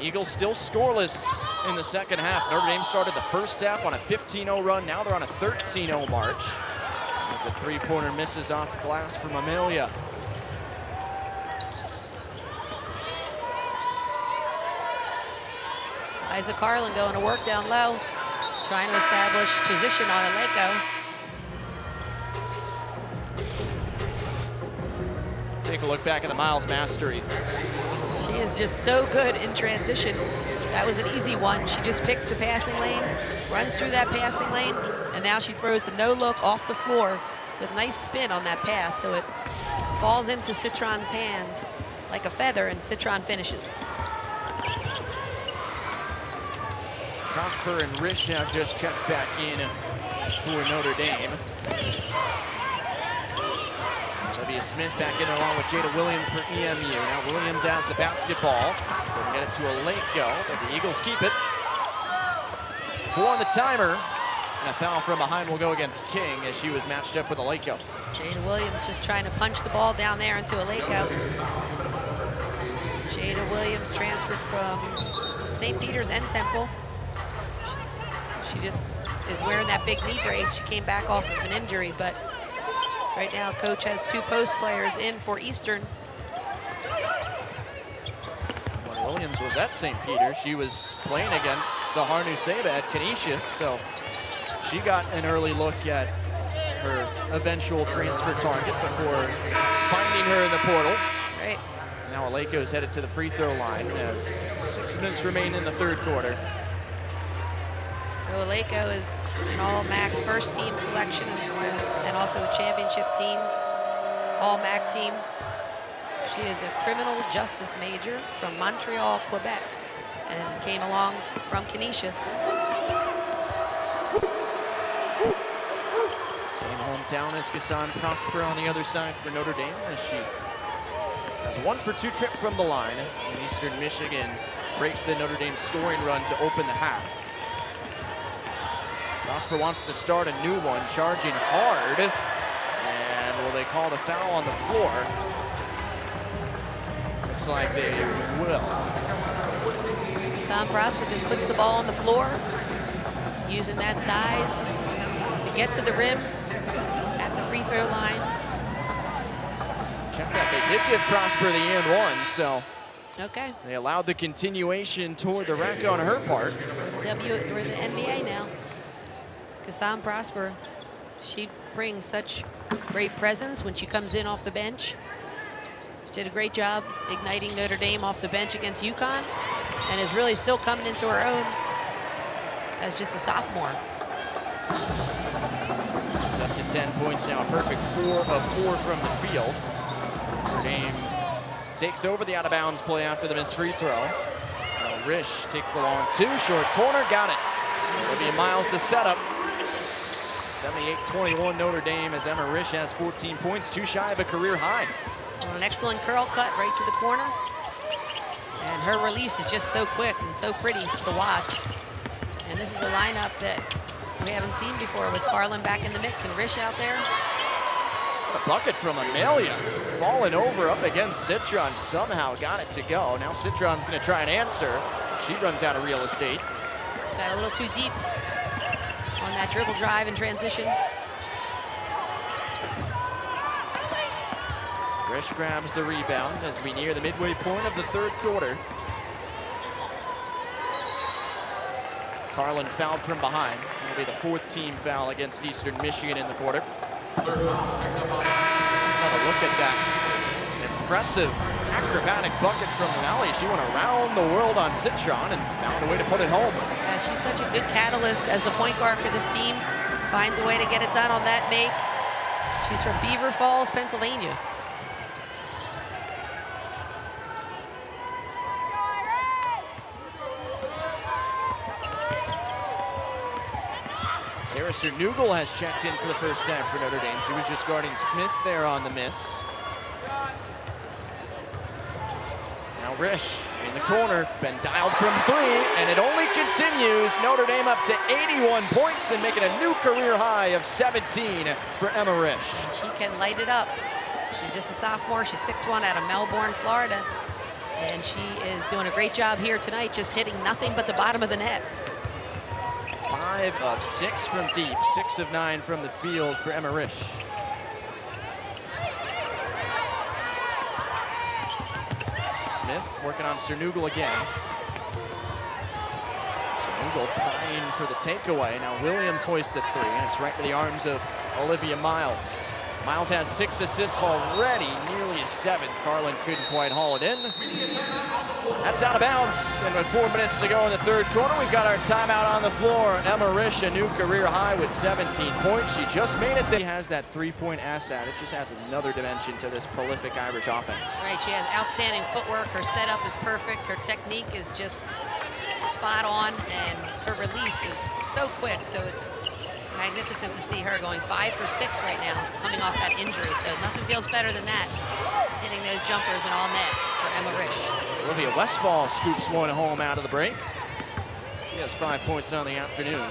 [SPEAKER 1] Eagles still scoreless in the 2nd half. Notre Dame started the 1st half on a 15-0 run. Now they're on a 13-0 march. As the 3-pointer misses off glass from Amelia.
[SPEAKER 2] Liza Carlin going to work down low, trying to establish position on Alenko.
[SPEAKER 1] Take a look back at the Miles mastery.
[SPEAKER 2] She is just so good in transition. That was an easy one. She just picks the passing lane, runs through that passing lane, and now she throws the no-look off the floor with nice spin on that pass, so it falls into Citron's hands like a feather, and Citron finishes.
[SPEAKER 1] Prosper and Risch now just checked back in for Notre Dame. Olivia Smith back in along with Jada Williams for EMU. Now Williams has the basketball. Going to get it to Alenko, but the Eagles keep it. 4 on the timer. And a foul from behind will go against King as she was matched up with Alenko.
[SPEAKER 2] Jada Williams just trying to punch the ball down there into Alenko. Jada Williams transferred from St. Peter's and Temple. She just is wearing that big knee brace. She came back off of an injury, but right now coach has 2 post players in for Eastern.
[SPEAKER 1] When Williams was at St. Peter, she was playing against Sahar Nusseibeh at Canisius, so she got an early look at her eventual transfer target before finding her in the portal.
[SPEAKER 2] Right.
[SPEAKER 1] Now Aleko is headed to the free throw line as 6 minutes remain in the third quarter.
[SPEAKER 2] So Aleko is an all-MAC first team selection and also a championship team, all-MAC team. She is a criminal justice major from Montreal, Quebec, and came along from Canisius.
[SPEAKER 1] Same hometown as Kassan Prosper on the other side for Notre Dame, as she has a 1-for-2 trip from the line. And Eastern Michigan breaks the Notre Dame scoring run to open the half. Prosper wants to start a new one, charging hard. And will they call the foul on the floor? Looks like they will.
[SPEAKER 2] Sam Prosper just puts the ball on the floor, using that size to get to the rim at the free throw line.
[SPEAKER 1] Check that, they did give Prosper the and one, so
[SPEAKER 2] okay.
[SPEAKER 1] they allowed the continuation toward the rack on her part.
[SPEAKER 2] We're the NBA now. Kassan Prosper, she brings such great presence when she comes in off the bench. She did a great job igniting Notre Dame off the bench against UConn, and is really still coming into her own as just a sophomore.
[SPEAKER 1] She's up to 10 points now, a perfect 4 of 4 from the field. Notre Dame takes over the out-of-bounds play after the missed free throw. Now Risch takes the long 2, short corner, got it. Olivia Miles the setup. 78-21 Notre Dame as Emma Risch has 14 points, 2 shy of a career high.
[SPEAKER 2] Well, an excellent curl cut right to the corner. And her release is just so quick and so pretty to watch. And this is a lineup that we haven't seen before with Carlin back in the mix and Risch out there.
[SPEAKER 1] What a bucket from Amelia. Falling over up against Citron, somehow got it to go. Now Citron's gonna try and answer. She runs out of real estate.
[SPEAKER 2] It's got a little too deep on that dribble drive and transition.
[SPEAKER 1] Risch grabs the rebound as we near the midway point of the third quarter. Carlin fouled from behind. It'll be the 4th team foul against Eastern Michigan in the quarter. Let's another look at that impressive acrobatic bucket from Valley. She went around the world on Citron and found a way to put it home.
[SPEAKER 2] Yeah, she's such a good catalyst as the point guard for this team. Finds a way to get it done on that make. She's from Beaver Falls, Pennsylvania.
[SPEAKER 1] Sarah Cernugal has checked in for the first time for Notre Dame. She was just guarding Smith there on the miss. Now Risch in the corner, been dialed from 3, and it only continues. Notre Dame up to 81 points and making a new career high of 17 for Emma Risch.
[SPEAKER 2] And she can light it up. She's just a sophomore. She's 6'1" out of Melbourne, Florida. And she is doing a great job here tonight, just hitting nothing but the bottom of the net.
[SPEAKER 1] 5 of 6 from deep, 6 of 9 from the field for Emma Risch. Smith working on Cernugal again. Cernugal prying for the takeaway. Now Williams hoists the 3, and it's right to the arms of Olivia Miles. Miles has 6 assists already, nearly a 7th. Carlin couldn't quite haul it in. That's out of bounds. And with 4 minutes to go in the third quarter, we've got our timeout on the floor. Emma Risch, a new career high with 17 points. She just made it. She has that 3-point asset. It just adds another dimension to this prolific Irish offense.
[SPEAKER 2] Right, she has outstanding footwork. Her setup is perfect. Her technique is just spot on, and her release is so quick. So it's magnificent to see her going 5 for 6 right now, coming off that injury. So nothing feels better than that, hitting those jumpers and all net for Emma Risch.
[SPEAKER 1] Olivia Westphal scoops one home out of the break. She has 5 points on the afternoon.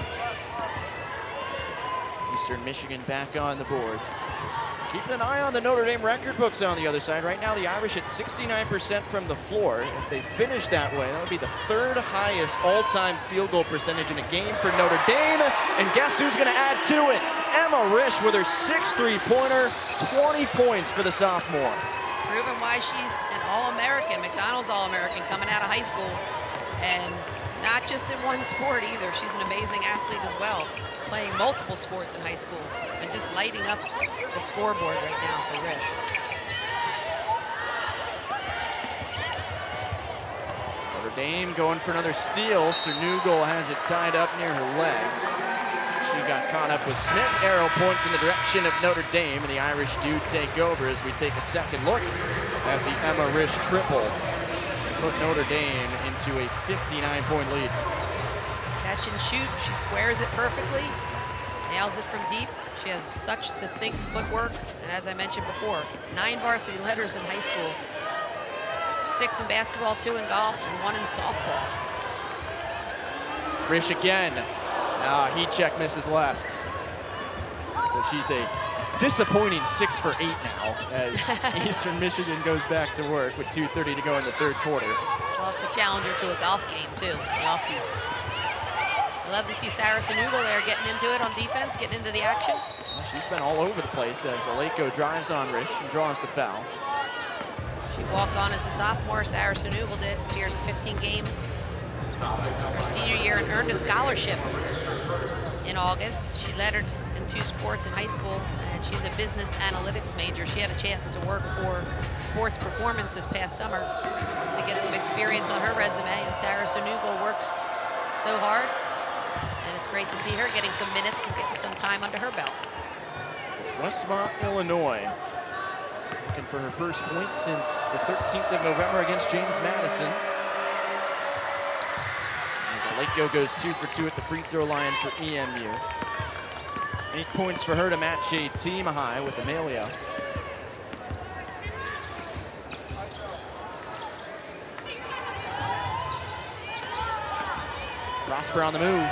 [SPEAKER 1] Eastern Michigan back on the board. Keeping an eye on the Notre Dame record books on the other side. Right now, the Irish at 69% from the floor. If they finish that way, that would be the 3rd highest all-time field goal percentage in a game for Notre Dame. And guess who's going to add to it? Emma Risch with her 6 3-pointer, 20 points for the sophomore.
[SPEAKER 2] Proven why she's an All-American, McDonald's All-American coming out of high school. And not just in one sport either. She's an amazing athlete as well, playing multiple sports in high school. And and just lighting up the scoreboard right now for Risch.
[SPEAKER 1] Notre Dame going for another steal. Cernugal has it tied up near her legs. She got caught up with Smith. Arrow points in the direction of Notre Dame, and the Irish do take over as we take a second look at the Emma Risch triple. Put Notre Dame into a 59-point lead.
[SPEAKER 2] Catch and shoot, she squares it perfectly, nails it from deep. She has such succinct footwork, and as I mentioned before, 9 varsity letters in high school, 6 in basketball, 2 in golf, and 1 in softball.
[SPEAKER 1] Risch again. Heat check misses left. So she's a disappointing 6 for 8 now as Eastern Michigan goes back to work with 2:30 to go in the third quarter.
[SPEAKER 2] We'll have to challenge her to a golf game too in the offseason. I love to see Sarah Cernugal there getting into it on defense, getting into the action.
[SPEAKER 1] Well, she's been all over the place as Aleko drives on Risch and draws the foul.
[SPEAKER 2] She walked on as a sophomore, Sarah Cernugal did, appeared in 15 games her senior year and earned a scholarship in August. She lettered in 2 sports in high school, and she's a business analytics major. She had a chance to work for Sports Performance this past summer to get some experience on her resume, and Sarah Cernugal works so hard, and it's great to see her getting some minutes and getting some time under her belt.
[SPEAKER 1] Westmont, Illinois, looking for her first point since the 13th of November against James Madison. As Aleko goes 2 for 2 at the free throw line for EMU. 8 points for her to match a team high with Amelia. Prosper on the move.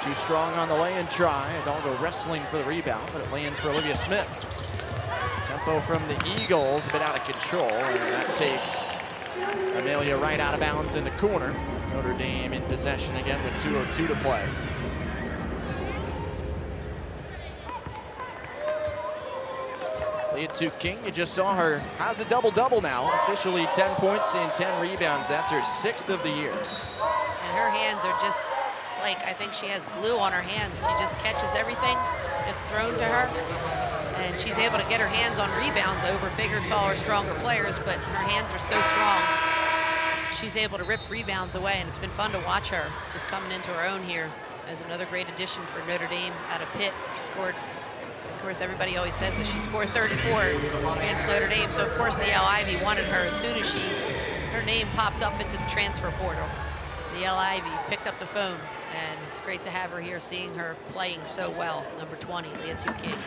[SPEAKER 1] Too strong on the lay-in try. Hidalgo wrestling for the rebound, but it lands for Olivia Smith. Tempo from the Eagles a bit out of control, and that takes Amelia right out of bounds in the corner. Notre Dame in possession again with 2:02 to play. Liatu King, you just saw her, has a double-double now. Officially 10 points and 10 rebounds. That's her 6th of the year.
[SPEAKER 2] And her hands are just like, I think she has glue on her hands. She just catches everything that's thrown to her. And she's able to get her hands on rebounds over bigger, taller, stronger players, but her hands are so strong. She's able to rip rebounds away, and it's been fun to watch her just coming into her own here as another great addition for Notre Dame out of Pitt. She scored, of course, everybody always says that she scored 34 against Notre Dame, so of course the Yale Ivy wanted her as soon as her name popped up into the transfer portal. The Yale Ivy picked up the phone, and it's great to have her here, seeing her playing so well. Number 20, Liatu King.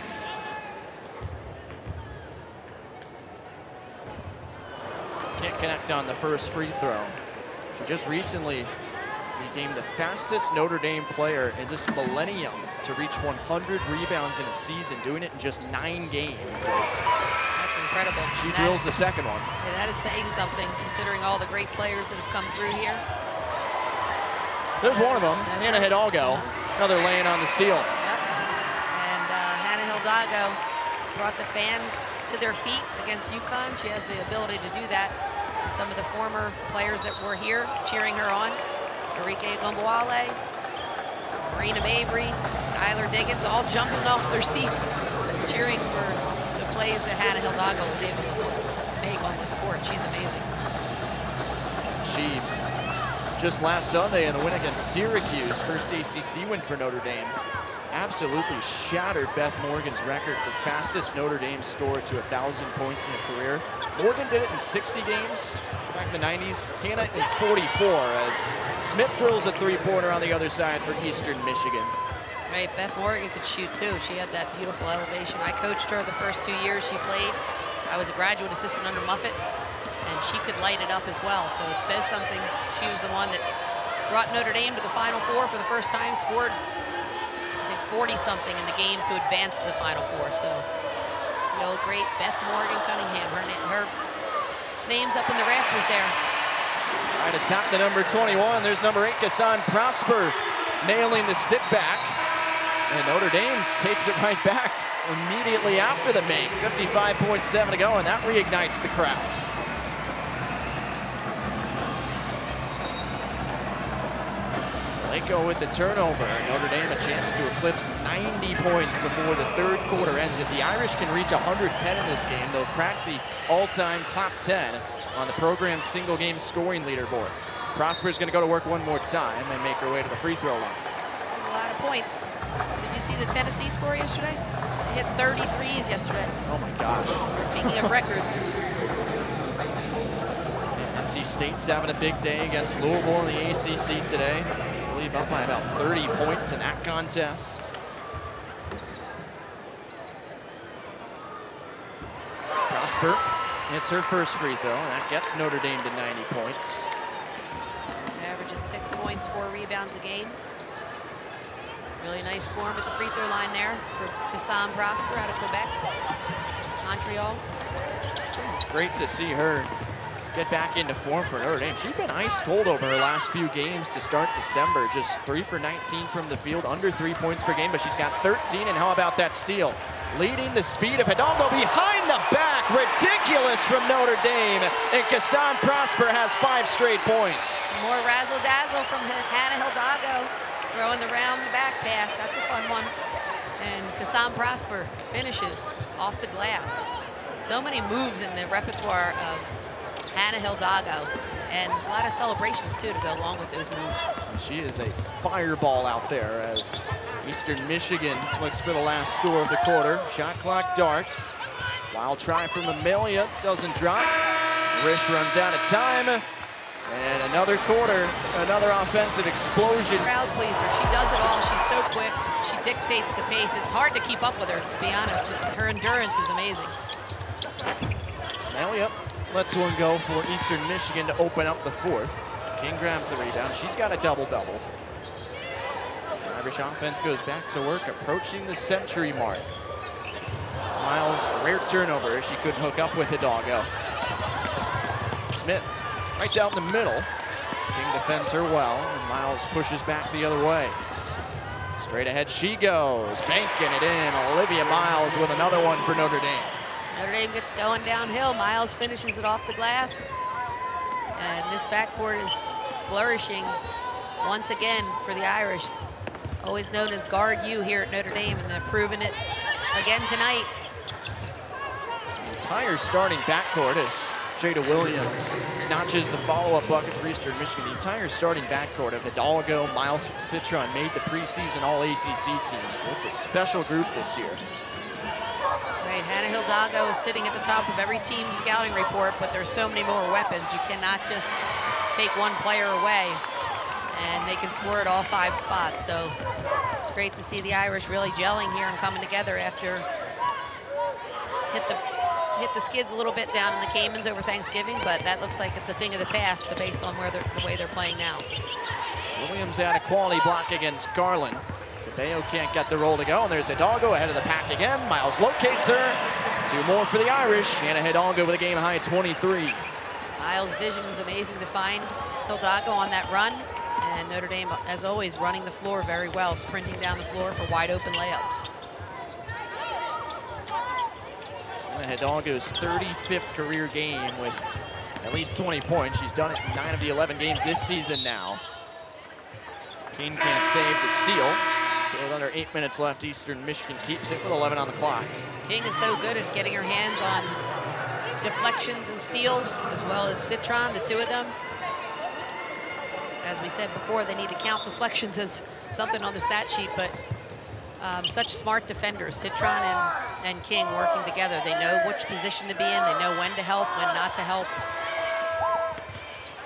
[SPEAKER 1] Can't connect on the first free throw. She just recently became the fastest Notre Dame player in this millennium to reach 100 rebounds in a season, doing it in just 9 games.
[SPEAKER 2] That's incredible.
[SPEAKER 1] She drills the second one.
[SPEAKER 2] Yeah, that is saying something, considering all the great players that have come through here.
[SPEAKER 1] There's one of them, Hannah Hidalgo. Another laying on the steal.
[SPEAKER 2] Yep. And Hannah Hidalgo brought the fans to their feet against UConn. She has the ability to do that. And some of the former players that were here cheering her on, Enrique Gombawale, Marina Mabry, Skylar Diggins, all jumping off their seats and cheering for the plays that Hannah Hidalgo was able to make on this court. She's amazing.
[SPEAKER 1] She, just last Sunday in the win against Syracuse, first ACC win for Notre Dame, absolutely shattered Beth Morgan's record for fastest Notre Dame score to 1,000 points in a career. Morgan did it in 60 games back in the 90s. Hannah in 44 as Smith drills a 3-pointer on the other side for Eastern Michigan.
[SPEAKER 2] Right, Beth Morgan could shoot too. She had that beautiful elevation. I coached her the first 2 years she played. I was a graduate assistant under Muffet, and she could light it up as well. So it says something. She was the one that brought Notre Dame to the Final Four for the first time, scored 40-something in the game to advance to the Final Four. So, the old great Beth Morgan Cunningham. Her name's up in the rafters there.
[SPEAKER 1] Trying to tap the number 21. There's number 8, Kassan Prosper, nailing the stick back. And Notre Dame takes it right back immediately after the make. 55.7 to go, and that reignites the crowd. Laco with the turnover. Notre Dame a chance to eclipse 90 points before the third quarter ends. If the Irish can reach 110 in this game, they'll crack the all-time top 10 on the program's single-game scoring leaderboard. Prosper's going to go to work one more time and make her way to the free throw line.
[SPEAKER 2] There's a lot of points. Did you see the Tennessee score yesterday? They hit 33s yesterday.
[SPEAKER 1] Oh my gosh.
[SPEAKER 2] Speaking of records.
[SPEAKER 1] NC State's having a big day against Louisville in the ACC today. I believe up by about 30 points in that contest. Prosper hits her first free throw, and that gets Notre Dame to 90 points.
[SPEAKER 2] She's averaging 6 points, 4 rebounds a game. Really nice form at the free throw line there for Cassam Prosper out of Quebec, Montreal.
[SPEAKER 1] It's great to see her get back into form for Notre Dame. She's been ice cold over her last few games to start December. Just 3 for 19 from the field, under 3 points per game, but she's got 13, and how about that steal? Leading the speed of Hidalgo behind the back. Ridiculous from Notre Dame, and Cassam Prosper has 5 straight points.
[SPEAKER 2] More razzle-dazzle from Hannah Hidalgo, throwing the round the back pass. That's a fun one. And Cassam Prosper finishes off the glass. So many moves in the repertoire of Hannah Hidalgo, and a lot of celebrations too to go along with those moves.
[SPEAKER 1] She is a fireball out there as Eastern Michigan looks for the last score of the quarter. Shot clock dark. Wild try from Amelia, doesn't drop. Risch runs out of time. And another quarter, another offensive explosion.
[SPEAKER 2] Crowd pleaser, she does it all. She's so quick, she dictates the pace. It's hard to keep up with her, to be honest. Her endurance is amazing.
[SPEAKER 1] Amelia lets one go for Eastern Michigan to open up the fourth. King grabs the rebound. She's got a double-double. Irish offense goes back to work, approaching the century mark. Miles, a rare turnover. She couldn't hook up with Hidalgo. Smith, right down the middle. King defends her well, and Miles pushes back the other way. Straight ahead she goes, banking it in. Olivia Miles with another one for Notre Dame.
[SPEAKER 2] Notre Dame gets going downhill. Miles finishes it off the glass. And this backcourt is flourishing once again for the Irish. Always known as Guard U here at Notre Dame, and they're proving it again tonight.
[SPEAKER 1] The entire starting backcourt as Jada Williams notches the follow-up bucket for Eastern Michigan. The entire starting backcourt of Hidalgo, Miles, Citron made the preseason All-ACC team. So it's a special group this year.
[SPEAKER 2] Right, Hannah Hidalgo is sitting at the top of every team scouting report, but there's so many more weapons. You cannot just take one player away, and they can score at all 5 spots. So it's great to see the Irish really gelling here and coming together after hit the skids a little bit down in the Caymans over Thanksgiving, but that looks like it's a thing of the past based on the way they're playing now.
[SPEAKER 1] Williams had a quality block against Garland. Cabello can't get the roll to go, and there's Hidalgo ahead of the pack again. Miles locates her. 2 more for the Irish. Hannah Hidalgo with a game-high 23.
[SPEAKER 2] Miles' vision is amazing to find Hidalgo on that run, and Notre Dame, as always, running the floor very well, sprinting down the floor for wide-open layups.
[SPEAKER 1] Hidalgo's 35th career game with at least 20 points. She's done it in 9 of the 11 games this season now. King can't save the steal. So with under 8 minutes left, Eastern Michigan keeps it with 11 on the clock.
[SPEAKER 2] King is so good at getting her hands on deflections and steals, as well as Citron, the 2 of them. As we said before, they need to count deflections as something on the stat sheet, but such smart defenders, Citron and King working together. They know which position to be in. They know when to help, when not to help.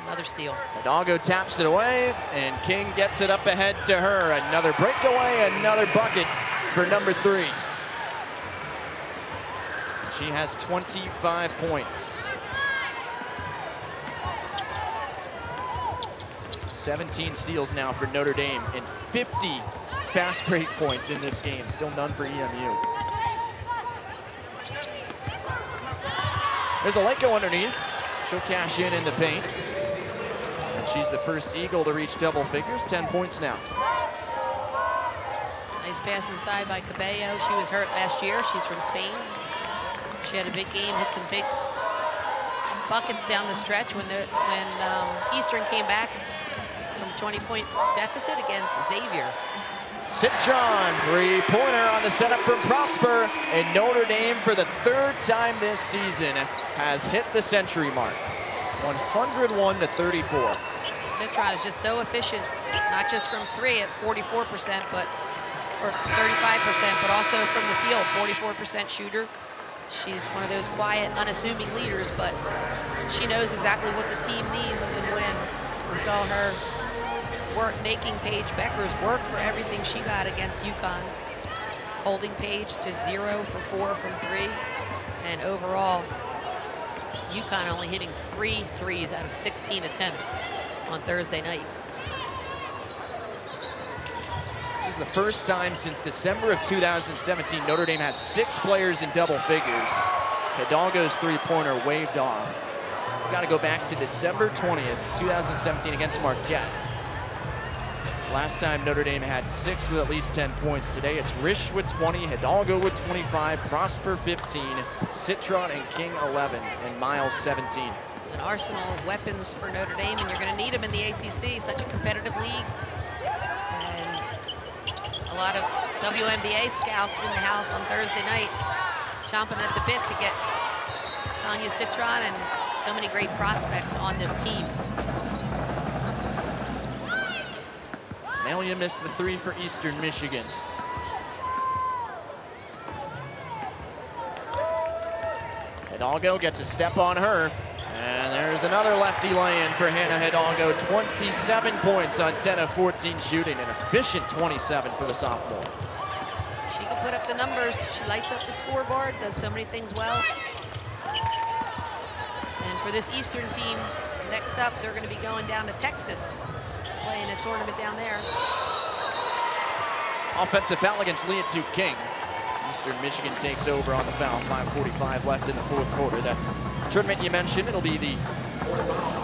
[SPEAKER 2] Another steal.
[SPEAKER 1] Hidalgo taps it away, and King gets it up ahead to her. Another breakaway, another bucket for number 3. She has 25 points. 17 steals now for Notre Dame, and 50 fast break points in this game. Still none for EMU. There's a Laco underneath. She'll cash in the paint. And she's the first Eagle to reach double figures, 10 points now.
[SPEAKER 2] Nice pass inside by Cabello. She was hurt last year. She's from Spain. She had a big game, hit some big buckets down the stretch when Eastern came back from 20-point deficit against Xavier.
[SPEAKER 1] Citron, three-pointer on the setup from Prosper, and Notre Dame for the third time this season has hit the century mark, 101-34.
[SPEAKER 2] Citron is just so efficient, not just from three at 44%, but or 35%, but also from the field, 44% shooter. She's one of those quiet, unassuming leaders, but she knows exactly what the team needs and when. We saw her work, making Paige Beckers work for everything she got against UConn, holding Paige to 0 for 4 from 3, and overall, UConn only hitting 3 threes out of 16 attempts on Thursday night.
[SPEAKER 1] This is the first time since December of 2017 Notre Dame has 6 players in double figures. Hidalgo's three-pointer waved off. We've got to go back to December 20th, 2017 against Marquette. Last time Notre Dame had 6 with at least 10 points. Today it's Risch with 20, Hidalgo with 25, Prosper 15, Citron and King 11, and Miles 17.
[SPEAKER 2] An arsenal of weapons for Notre Dame, and you're going to need them in the ACC. Such a competitive league. And a lot of WNBA scouts in the house on Thursday night, chomping at the bit to get Sonia Citron and so many great prospects on this team.
[SPEAKER 1] Melia missed the 3 for Eastern Michigan. Hidalgo gets a step on her. And there's another lefty lay-in for Hannah Hidalgo. 27 points on 10 of 14 shooting. An efficient 27 for the sophomore.
[SPEAKER 2] She can put up the numbers. She lights up the scoreboard, does so many things well. And for this Eastern team, next up, they're going to be going down to Texas, playing a tournament down there.
[SPEAKER 1] Offensive foul against Liatu King. Eastern Michigan takes over on the foul. 5:45 left in the fourth quarter. The tournament you mentioned, it'll be the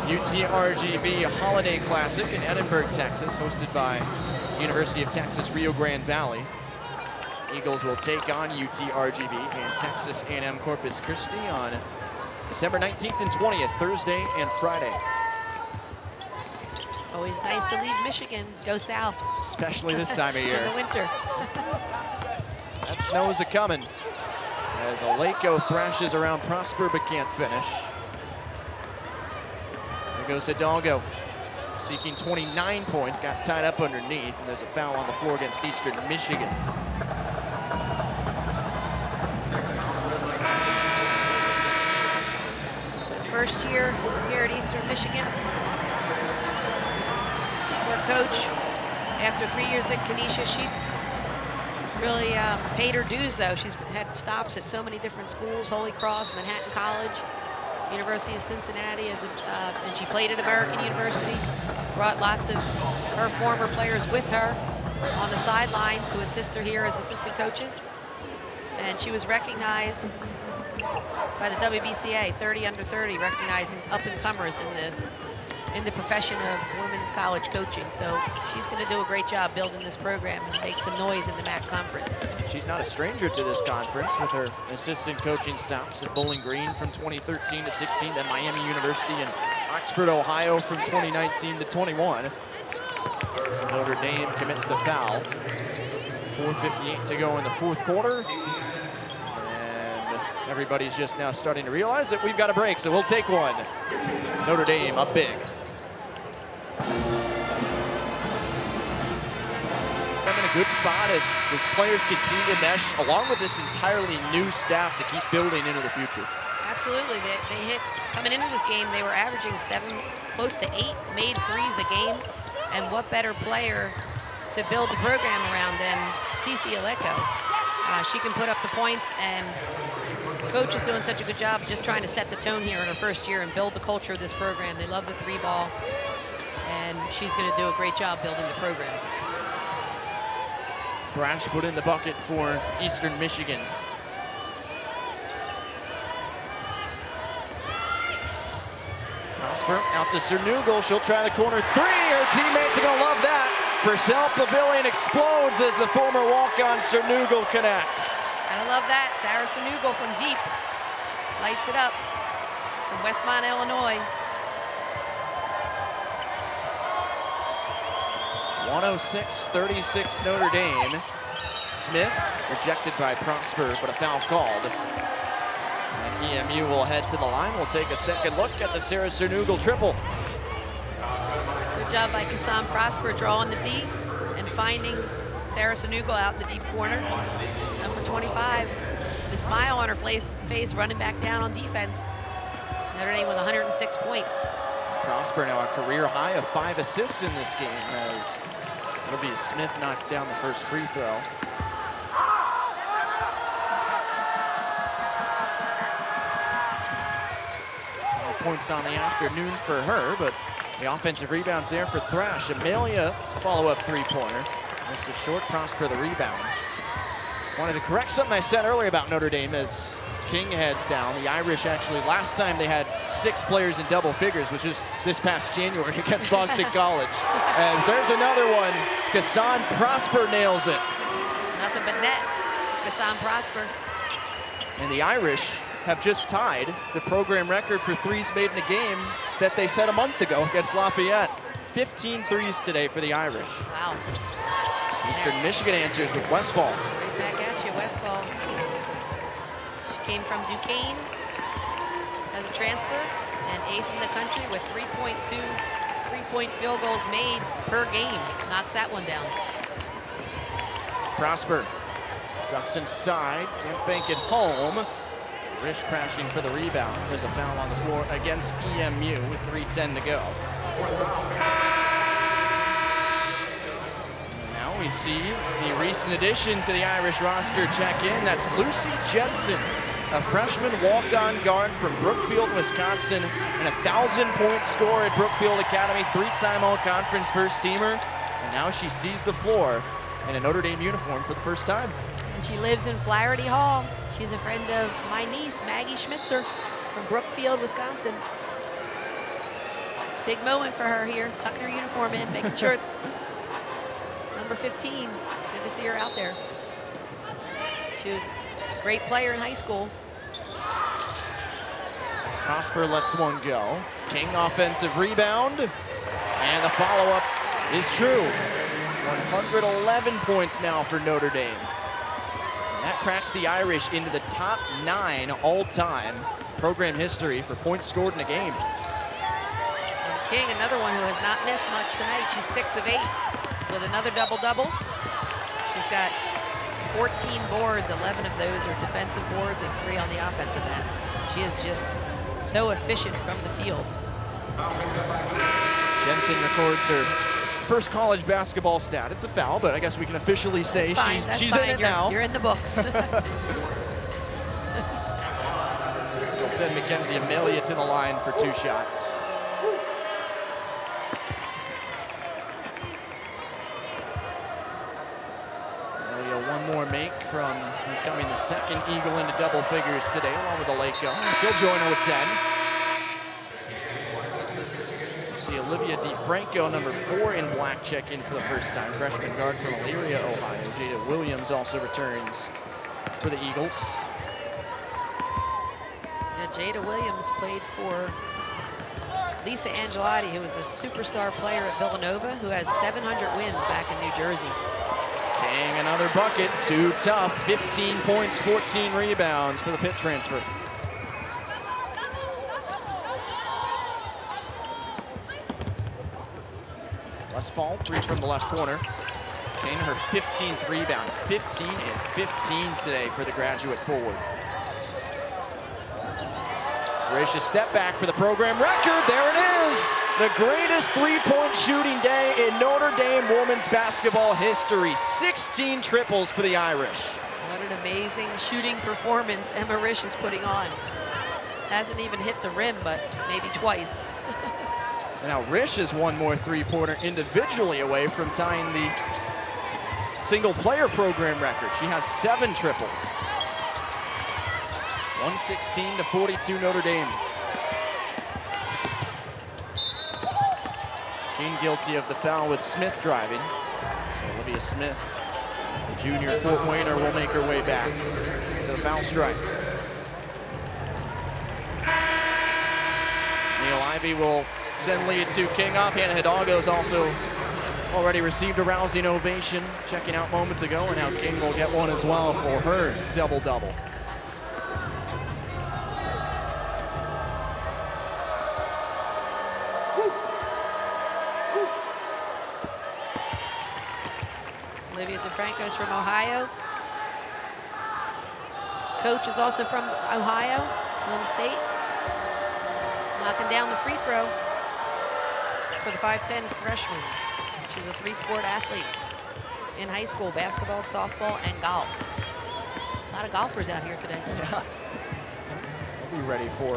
[SPEAKER 1] UTRGV Holiday Classic in Edinburgh, Texas, hosted by University of Texas Rio Grande Valley. Eagles will take on UTRGV and Texas A&M Corpus Christi on December 19th and 20th, Thursday and Friday.
[SPEAKER 2] Always nice to leave Michigan, go south.
[SPEAKER 1] Especially this time of year.
[SPEAKER 2] In the winter.
[SPEAKER 1] That snow is a-coming as Aleko thrashes around Prosper but can't finish. There goes Hidalgo, seeking 29 points, got tied up underneath, and there's a foul on the floor against Eastern Michigan.
[SPEAKER 2] So first year here at Eastern Michigan. For coach, after 3 years at Kenesha, she really paid her dues, though. She's had stops at so many different schools: Holy Cross, Manhattan College, University of Cincinnati, and she played at American University. Brought lots of her former players with her on the sideline to assist her here as assistant coaches. And she was recognized by the WBCA, 30 under 30, recognizing up-and-comers in the profession of women's college coaching. So she's going to do a great job building this program and make some noise in the MAC conference.
[SPEAKER 1] She's not a stranger to this conference with her assistant coaching stops at Bowling Green from 2013 to 16, then Miami University and Oxford, Ohio from 2019 to 21. So Notre Dame commits the foul. 4:58 to go in the fourth quarter. And everybody's just now starting to realize that we've got a break, so we'll take one. Notre Dame up big. I'm in a good spot as players continue to mesh along with this entirely new staff to keep building into the future.
[SPEAKER 2] Absolutely. They hit, coming into this game, they were averaging 7, close to 8 made threes a game. And what better player to build the program around than Cece Aleko. She can put up the points, and coach is doing such a good job just trying to set the tone here in her first year and build the culture of this program. They love the 3-ball, and she's going to do a great job building the program.
[SPEAKER 1] Thrash put in the bucket for Eastern Michigan. Prosper out to Cernugal. She'll try the corner 3. Her teammates are going to love that. Purcell Pavilion explodes as the former walk-on Cernugal connects.
[SPEAKER 2] Gotta love that. Sarah Cernugal from deep lights it up from Westmont, Illinois.
[SPEAKER 1] 106-36 Notre Dame. Smith rejected by Prosper, but a foul called. And EMU will head to the line. We'll take a second look at the Sarah Cernugel triple.
[SPEAKER 2] Good job by Kassan Prosper drawing the D and finding Sarah Cernugel out in the deep corner. Number 25, the smile on her face running back down on defense. Notre Dame with 106 points.
[SPEAKER 1] Prosper now a career high of 5 assists in this game as Olivia Smith knocks down the first free throw. Points on the afternoon for her, but the offensive rebounds there for Thrash. Amelia, follow-up three-pointer. Missed it short, Prosper the rebound. Wanted to correct something I said earlier about Notre Dame as King heads down. The Irish actually, last time they had 6 players in double figures, which is this past January against Boston College. As there's another one, Kassan Prosper nails it.
[SPEAKER 2] Nothing but net, Kassan Prosper.
[SPEAKER 1] And the Irish have just tied the program record for threes made in a game that they set a month ago against Lafayette. 15 threes today for the Irish.
[SPEAKER 2] Wow.
[SPEAKER 1] Eastern Michigan answers with Westfall.
[SPEAKER 2] Right back at you, Westfall. She came from Duquesne as a transfer and 8th in the country with 3.2 three-point field goals made per game. Knocks that one down.
[SPEAKER 1] Prosper ducks inside, can't bank it home. Risch crashing for the rebound. There's a foul on the floor against EMU with 3:10 to go. And now we see the recent addition to the Irish roster check in. That's Lucy Jensen, a freshman walk-on guard from Brookfield, Wisconsin, and a 1,000-point scorer at Brookfield Academy, 3-time All-Conference first-teamer. And now she sees the floor in a Notre Dame uniform for the first time.
[SPEAKER 2] And she lives in Flaherty Hall. She's a friend of my niece, Maggie Schmitzer, from Brookfield, Wisconsin. Big moment for her here, tucking her uniform in, making sure. Number 15, good to see her out there. She was a great player in high school.
[SPEAKER 1] Prosper lets one go. King offensive rebound. And the follow-up is true. 111 points now for Notre Dame. And that cracks the Irish into the top 9 all-time program history for points scored in a game.
[SPEAKER 2] And King, another one who has not missed much tonight. She's 6 of 8 with another double-double. She's got 14 boards, 11 of those are defensive boards and 3 on the offensive end. She is just so efficient from the field.
[SPEAKER 1] Jensen records her first college basketball stat. It's a foul, but I guess we can officially say she's in it now.
[SPEAKER 2] You're in the books.
[SPEAKER 1] We'll send Mackenzie Amelia to the line for 2 shots. Amelia one more make from becoming the second Eagle into double figures today, along with Aleko. She'll join her with 10. See Olivia DeFranco, number 4 in black, check in for the first time. Freshman guard from Elyria, Ohio. Jada Williams also returns for the Eagles.
[SPEAKER 2] Yeah, Jada Williams played for Lisa Angelotti, who was a superstar player at Villanova, who has 700 wins back in New Jersey.
[SPEAKER 1] King, another bucket, too tough. 15 points, 14 rebounds for the Pitt transfer. Westfall, 3 from the left corner. King, her 15th rebound. 15 and 15 today for the graduate forward. Risch a step back for the program record. There it is. The greatest three-point shooting day in Notre Dame women's basketball history. 16 triples for the Irish.
[SPEAKER 2] What an amazing shooting performance Emma Risch is putting on. Hasn't even hit the rim, but maybe twice.
[SPEAKER 1] Now Risch is one more three-pointer individually away from tying the single-player program record. She has 7 triples. 116-42 Notre Dame. King guilty of the foul with Smith driving. So Olivia Smith, the junior Fort Wayner, will make her way back to the foul stripe. Neil Ivey will send Liatu King off. Hannah Hidalgo is also already received a rousing ovation checking out moments ago, and now King will get one as well for her double-double.
[SPEAKER 2] Olivia DeFranco's from Ohio. Coach is also from Ohio, home state. Knocking down the free throw for the 5'10" freshman. She's a three-sport athlete in high school: basketball, softball, and golf. A lot of golfers out here today.
[SPEAKER 1] Yeah. We'll be ready for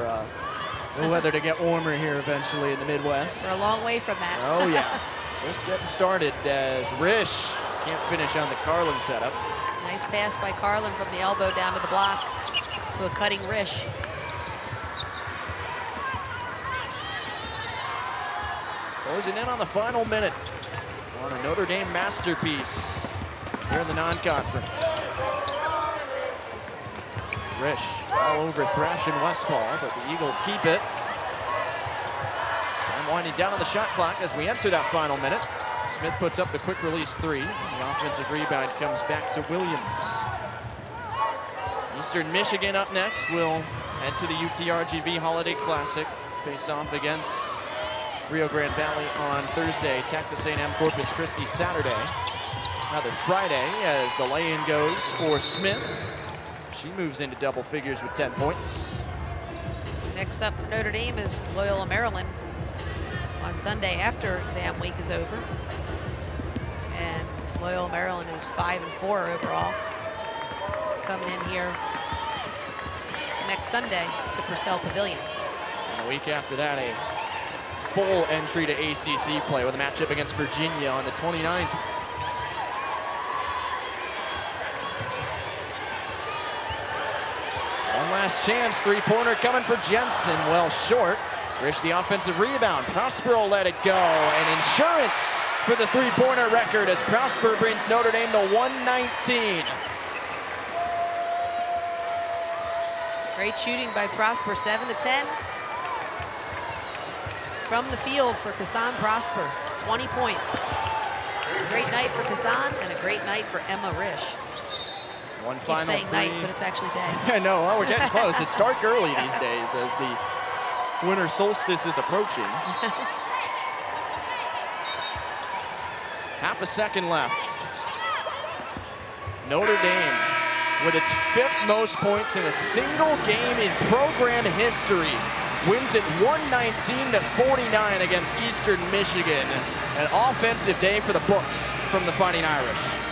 [SPEAKER 1] the weather to get warmer here eventually in the Midwest.
[SPEAKER 2] We're a long way from that.
[SPEAKER 1] Oh yeah, just getting started as Risch can't finish on the Carlin setup.
[SPEAKER 2] Nice pass by Carlin from the elbow down to the block to a cutting Risch.
[SPEAKER 1] Closing in on the final minute on a Notre Dame masterpiece here in the non-conference. Risch all over Thrash and Westfall, but the Eagles keep it. Time winding down on the shot clock as we enter that final minute. Smith puts up the quick release three. The offensive rebound comes back to Williams. Eastern Michigan up next will head to the UTRGV Holiday Classic. Face off against Rio Grande Valley on Thursday. Texas A&M Corpus Christi Saturday. Another Friday as the lay-in goes for Smith. She moves into double figures with 10 points.
[SPEAKER 2] Next up for Notre Dame is Loyola Maryland on Sunday after exam week is over. And Loyola Maryland is 5-4 overall. Coming in here next Sunday to Purcell Pavilion.
[SPEAKER 1] And a week after that, a full entry to ACC play with a matchup against Virginia on the 29th. One last chance, three-pointer coming for Jensen, well short. Risch the offensive rebound, Prosper will let it go, and insurance for the three-pointer record as Prosper brings Notre Dame to 119.
[SPEAKER 2] Great shooting by Prosper, 7-10. From the field for Kassan Prosper, 20 points. Great night for Kassan and a great night for Emma Risch.
[SPEAKER 1] One
[SPEAKER 2] Keep
[SPEAKER 1] final
[SPEAKER 2] saying
[SPEAKER 1] three.
[SPEAKER 2] night, but it's actually day.
[SPEAKER 1] I know, well, we're getting close. It's dark early these days as the winter solstice is approaching. Half a second left. Notre Dame with its 5th most points in a single game in program history wins it 119-49 against Eastern Michigan. An offensive day for the books from the Fighting Irish.